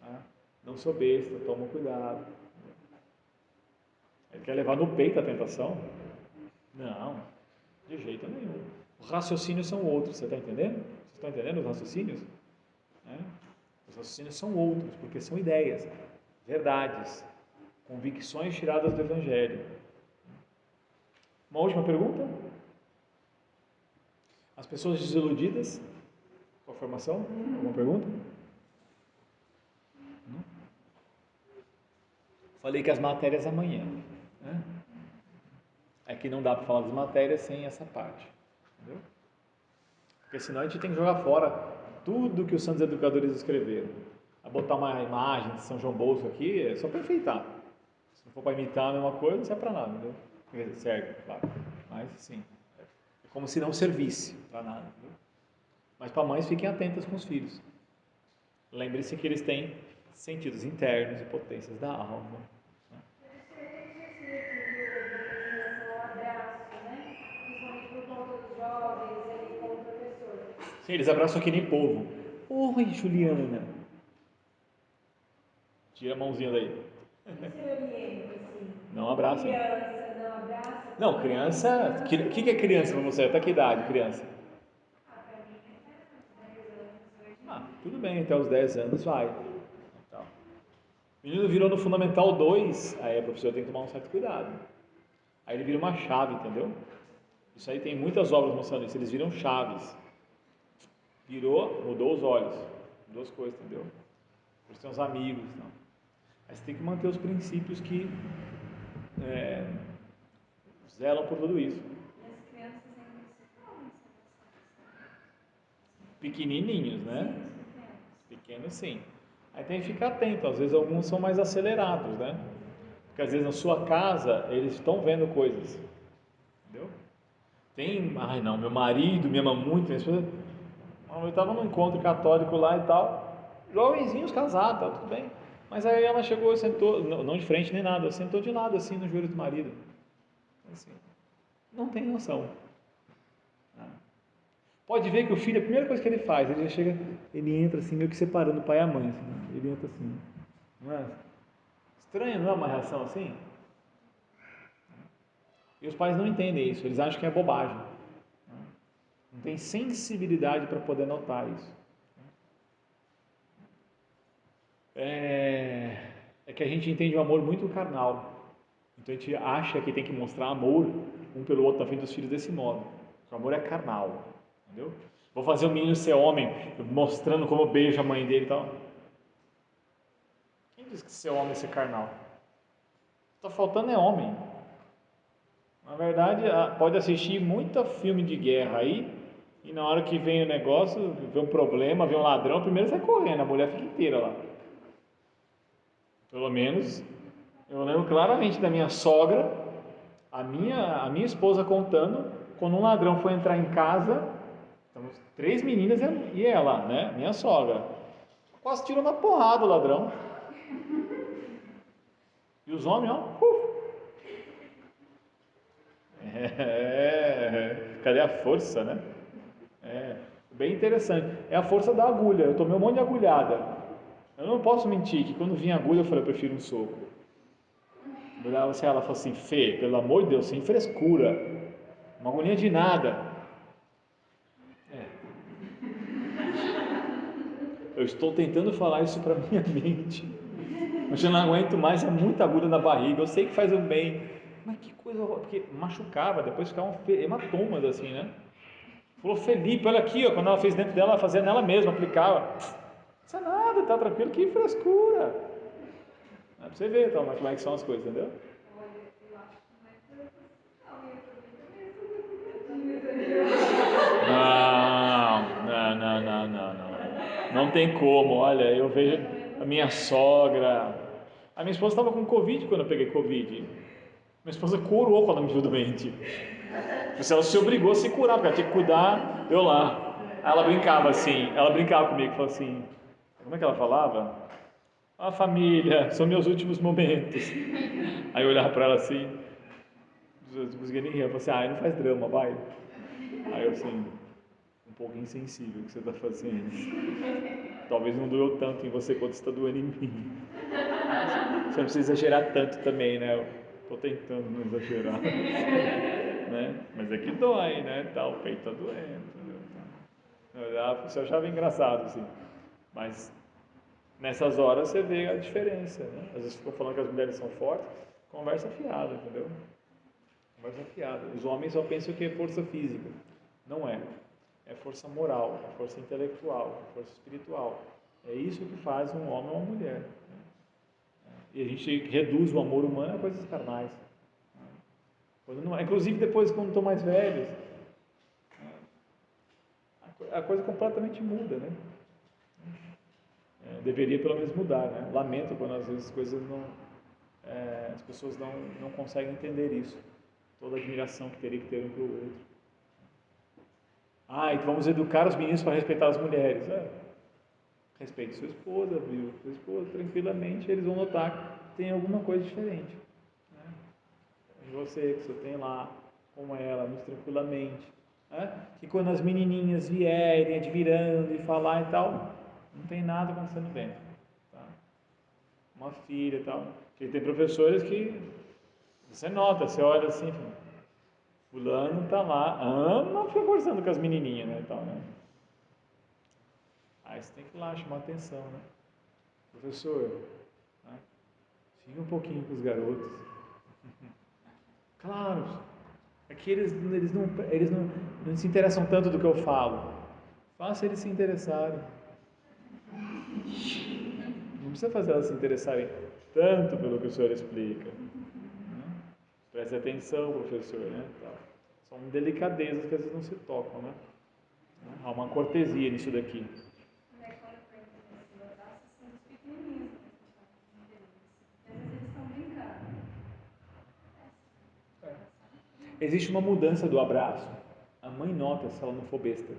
Né? Não sou besta, toma cuidado. Ele quer levar no peito a tentação? Não, de jeito nenhum. Os raciocínios são outros, você está entendendo? Vocês estão entendendo os raciocínios? Né? Os raciocínios são outros, porque são ideias, verdades, convicções tiradas do Evangelho. Uma última pergunta? As pessoas desiludidas com a formação? Alguma pergunta? Não? Falei que as matérias amanhã. Né? É que não dá para falar das matérias sem essa parte. Entendeu? Porque senão a gente tem que jogar fora tudo que os santos educadores escreveram. A botar uma imagem de São João Bosco aqui é só para enfeitar. Se não for para imitar a mesma coisa, não serve para nada, entendeu? Quer dizer, serve, claro. Mas sim, é como se não servisse para nada. Entendeu? Mas para mães, fiquem atentas com os filhos. Lembre-se que eles têm sentidos internos e potências da alma. Sim, eles abraçam que nem povo. Oi, Juliana. Tira a mãozinha daí. Você orienta, assim, Não abraçem. criança, não abraça? Não, criança. O que é criança para você? Até que idade, criança? Pra mim, até 10 anos, Ah, tudo bem, até os 10 anos vai. Então, o menino virou no Fundamental 2, aí a professora tem que tomar um certo cuidado. Aí ele vira uma chave, entendeu? Isso aí tem muitas obras mostrando isso, eles viram chaves. Virou, mudou os olhos. Duas coisas, entendeu? Eles têm uns amigos. Não. Mas tem que manter os princípios que zelam por tudo isso. E as crianças ainda se falam, Pequenininhos, né? sim, os pequenos. Pequenos, sim. Aí tem que ficar atento, às vezes alguns são mais acelerados, né? Porque às vezes na sua casa eles estão vendo coisas, entendeu? Tem, ai não, meu marido me ama muito, minha esposa. Eu estava num encontro católico lá e tal, jovenzinhos casados, tá, tudo bem. Mas aí ela chegou e sentou, não de frente nem nada, sentou de lado assim no joelho do marido. Assim, não tem noção. Pode ver que o filho, a primeira coisa que ele faz, ele já chega, ele entra assim, meio que separando o pai e a mãe. Assim, né? Ele entra assim. Não é? Estranho, não é uma reação assim? E os pais não entendem isso, eles acham que é bobagem. Não tem sensibilidade para poder notar isso. É que a gente entende o amor muito carnal. Então a gente acha que tem que mostrar amor um pelo outro na frente dos filhos desse modo. O amor é carnal, entendeu? Vou fazer o menino ser homem, mostrando como beija a mãe dele e tal. Quem diz que ser homem é ser carnal? Está faltando é homem. Na verdade, pode assistir muito filme de guerra aí, e na hora que vem o negócio, vem um problema, vem um ladrão, primeiro sai correndo, a mulher fica inteira lá. Pelo menos, eu lembro claramente da minha sogra, a minha esposa contando, quando um ladrão foi entrar em casa, estamos três meninas e ela, né, minha sogra, quase tirou na porrada o ladrão. E os homens, ó, cadê a força, né? É, bem interessante. É a força da agulha. Eu tomei um monte de agulhada. Eu não posso mentir que quando vinha agulha eu falei, eu prefiro um soco. Ela falou assim, Fê, pelo amor de Deus, sem frescura. Uma agulhinha de nada. Eu estou tentando falar isso para minha mente. Mas eu não aguento mais, é muita agulha na barriga. Eu sei que faz um bem. Mas que coisa horrorosa. Porque machucava, depois ficavam hematomas assim, né? Falou, Felipe, olha aqui, ó, quando ela fez dentro dela, ela fazia nela mesma, aplicava. Isso é nada, tá tranquilo, que frescura. Pra você ver então, como é que são as coisas, entendeu? Não. Não tem como, olha, eu vejo a minha sogra. A minha esposa estava com Covid quando eu peguei Covid. Minha esposa curou quando me viu doente. Ela se obrigou a se curar, porque ela tinha que cuidar, eu lá. Aí ela brincava comigo, falou assim, como é que ela falava? Ah, família, são meus últimos momentos. Aí eu olhava para ela assim, não conseguia nem rir, eu falei assim, não faz drama, vai. Aí eu assim, um pouco insensível o que você está fazendo. Talvez não doeu tanto em você quanto está doendo em mim. Você não precisa exagerar tanto também, né? Eu tô tentando não exagerar. Né? Mas é que dói, né? Tá, o peito tá doendo. Eu achava engraçado, assim. Mas nessas horas você vê a diferença, né? Às vezes ficam falando que as mulheres são fortes, conversa fiada, entendeu? Conversa fiada. Os homens só pensam que é força física. Não é. É força moral, é força intelectual, é força espiritual. É isso que faz um homem ou uma mulher. Né? E a gente reduz o amor humano a coisas carnais. Quando não, inclusive depois, quando estão mais velhos, a coisa completamente muda, né? Deveria pelo menos mudar, né? Lamento quando às vezes as coisas não, as pessoas não conseguem entender isso. Toda a admiração que teria que ter um para o outro. Ah, então vamos educar os meninos para respeitar as mulheres. Respeite sua esposa, viu? Sua esposa, tranquilamente, eles vão notar que tem alguma coisa diferente. Né? De você, que você tem lá com ela, muito tranquilamente. Né? Que quando as menininhas vierem admirando e falar e tal, não tem nada acontecendo dentro. Tá? Uma filha e tal. Porque tem professores que você nota, você olha assim, fulano tá lá, ama, fica conversando com as menininhas, né? Tal, né? Aí você tem que ir lá chamar atenção, né? Professor, né? Fica um pouquinho com os garotos. Claro, é que eles não se interessam tanto do que eu falo. Faça eles se interessarem. Não precisa fazer elas se interessarem tanto pelo que o senhor explica. Né? Preste atenção, professor, né? Tal. São delicadezas que às vezes não se tocam, né? Há uma cortesia nisso daqui. Existe uma mudança do abraço. A mãe nota se ela não for besta.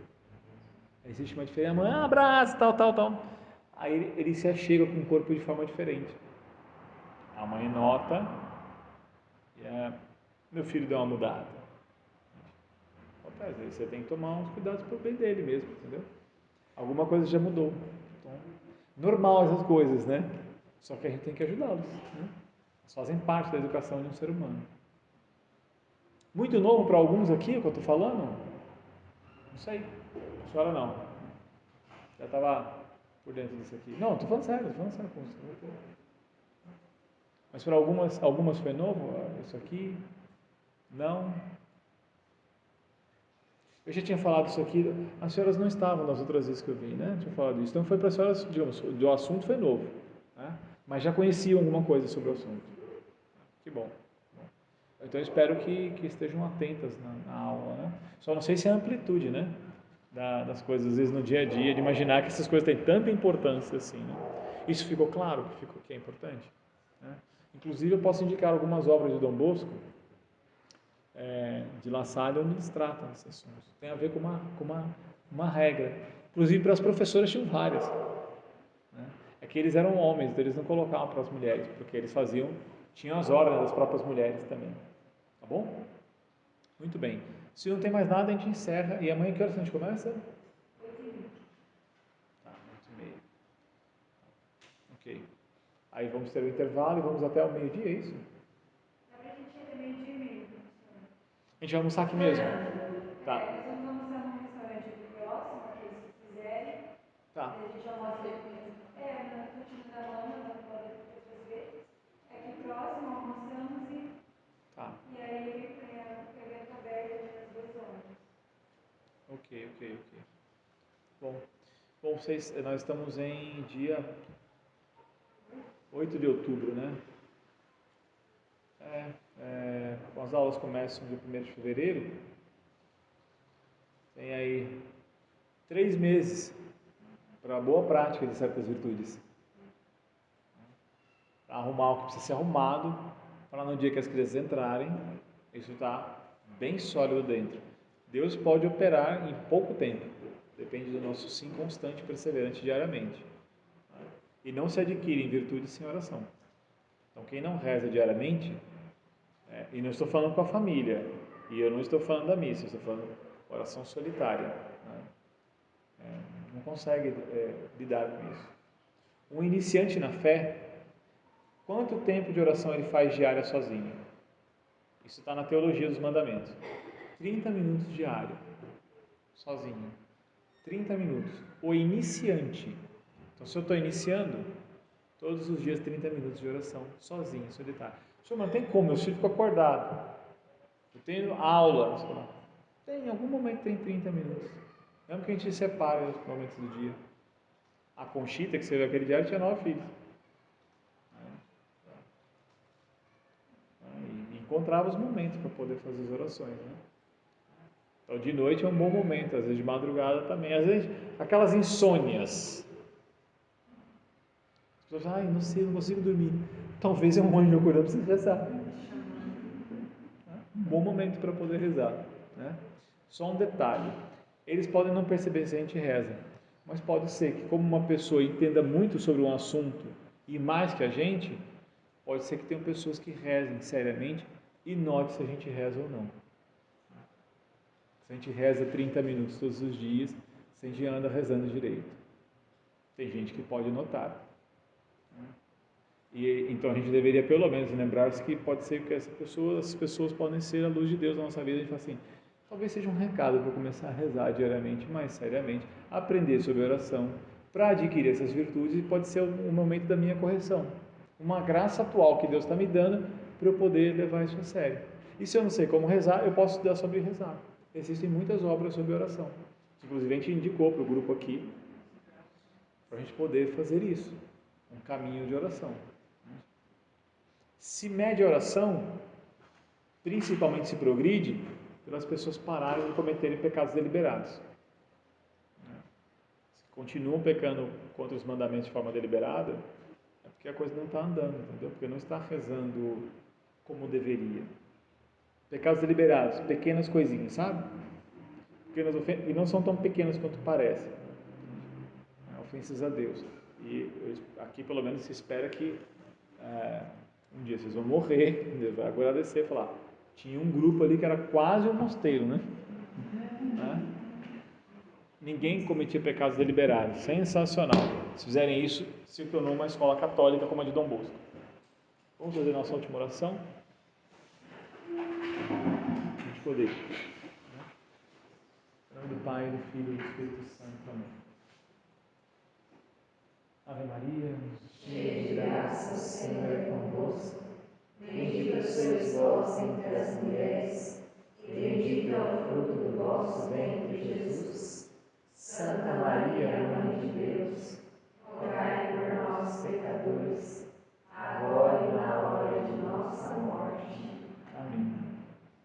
Existe uma diferença. A mãe abraça, tal, tal, tal. Aí ele se achega com o corpo de forma diferente. A mãe nota e meu filho deu uma mudada. Às vezes você tem que tomar uns cuidados para o bem dele mesmo, entendeu? Alguma coisa já mudou. Então, normal essas coisas, né? Só que a gente tem que ajudá-los. Né? Eles fazem parte da educação de um ser humano. Muito novo para alguns aqui, o que eu estou falando? Não sei. A senhora não. Já estava por dentro disso aqui. Não, estou falando sério, com você. Mas para algumas foi novo? Isso aqui? Não. Eu já tinha falado isso aqui, as senhoras não estavam nas outras vezes que eu vim, né? Tinha falado isso. Então foi para as senhoras, digamos, do assunto foi novo. Né? Mas já conheciam alguma coisa sobre o assunto. Que bom. Então eu espero que estejam atentas na aula, né? Só não sei se é a amplitude, né? Das coisas, às vezes no dia a dia, de imaginar que essas coisas têm tanta importância assim, né? Isso ficou claro que é importante? Né? Inclusive eu posso indicar algumas obras de Dom Bosco, de La Salle, onde eles tratam desses assuntos. Tem a ver com uma regra. Inclusive para as professoras tinham várias. Né? É que eles eram homens, então eles não colocavam para as mulheres, porque eles tinham as ordens das próprias mulheres também. Tá bom? Muito bem. Se não tem mais nada, a gente encerra. E amanhã que horas a gente começa? 8h30. Tá, 8h30. Ok. Aí vamos ter o intervalo e vamos até o meio-dia, é isso? A gente chega meio-dia e meio. A gente vai almoçar aqui mesmo? Tá. Nós vamos almoçar num restaurante aqui próximo, aqueles que quiserem. Tá. A gente almoça na cantina da Mama, na Rua das Vezes. Aqui próximo, almoçamos Tá. e aí o evento aberto ali nas 2 horas. Ok. Bom, nós estamos em dia 8 de outubro, né? As aulas começam dia 1º de fevereiro. Tem aí 3 meses para a boa prática de certas virtudes. Para arrumar o que precisa ser arrumado, para no dia que as crianças entrarem, isso está bem sólido dentro. Deus pode operar em pouco tempo, depende do nosso sim constante e perseverante diariamente. E não se adquire em virtude sem oração. Então, quem não reza diariamente, e não estou falando com a família, e eu não estou falando da missa, estou falando oração solitária, né? Não consegue lidar com isso. Um iniciante na fé, quanto tempo de oração ele faz diária sozinho? Isso está na teologia dos mandamentos. 30 minutos diário, sozinho. 30 minutos. O iniciante. Então, se eu estou iniciando, todos os dias 30 minutos de oração, sozinho, solitário. Senhor, não tem como, eu fico acordado. Eu tenho aula. Tem, em algum momento tem 30 minutos. Mesmo que a gente separe os momentos do dia. A Conchita, que você viu aquele diário, tinha 9 filhos. E encontrava os momentos para poder fazer as orações, né? Então, de noite é um bom momento, às vezes de madrugada também. Às vezes, aquelas insônias. As pessoas falam, não sei, não consigo dormir. Talvez é um anjo acordando para você rezar. Um bom momento para poder rezar, né? Só um detalhe. Eles podem não perceber se a gente reza, mas pode ser que, como uma pessoa entenda muito sobre um assunto e mais que a gente, pode ser que tenham pessoas que rezem seriamente e note se a gente reza ou não. Se a gente reza 30 minutos todos os dias, se a gente anda rezando direito. Tem gente que pode notar. E então a gente deveria pelo menos lembrar-se que pode ser que essas pessoas podem ser a luz de Deus na nossa vida. A gente fala assim, talvez seja um recado para começar a rezar diariamente, mais seriamente, aprender sobre oração, para adquirir essas virtudes, e pode ser um momento da minha correção, uma graça atual que Deus está me dando para eu poder levar isso a sério. E se eu não sei como rezar, eu posso estudar sobre rezar. Existem muitas obras sobre oração, inclusive a gente indicou para o grupo aqui, para a gente poder fazer isso, um caminho de oração. Se mede a oração, principalmente se progride, pelas pessoas pararem de cometerem pecados deliberados. Se continuam pecando contra os mandamentos de forma deliberada, é porque a coisa não está andando, entendeu? Porque não está rezando como deveria. Pecados deliberados, pequenas coisinhas, sabe? Pequenas ofensas, e não são tão pequenas quanto parecem. Ofensas a Deus. E aqui pelo menos se espera que um dia vocês vão morrer, Deus vai agradecer e falar, tinha um grupo ali que era quase um mosteiro, né? Ninguém cometia pecados deliberados. Sensacional. Se fizerem isso, se tornou uma escola católica como a de Dom Bosco. Vamos fazer nossa última oração? A gente poder. Em nome do Pai, do Filho e do Espírito Santo. Amém. Ave Maria, cheia de graça, o Senhor é convosco. Bendita sois vós entre as mulheres, e bendito é o fruto do vosso ventre, Jesus. Santa Maria, Mãe de Deus, rogai por nós, pecadores, agora e na hora de nossa morte. Amém.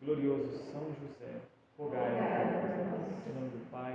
Glorioso São José, rogai por nós. Em nome do Pai,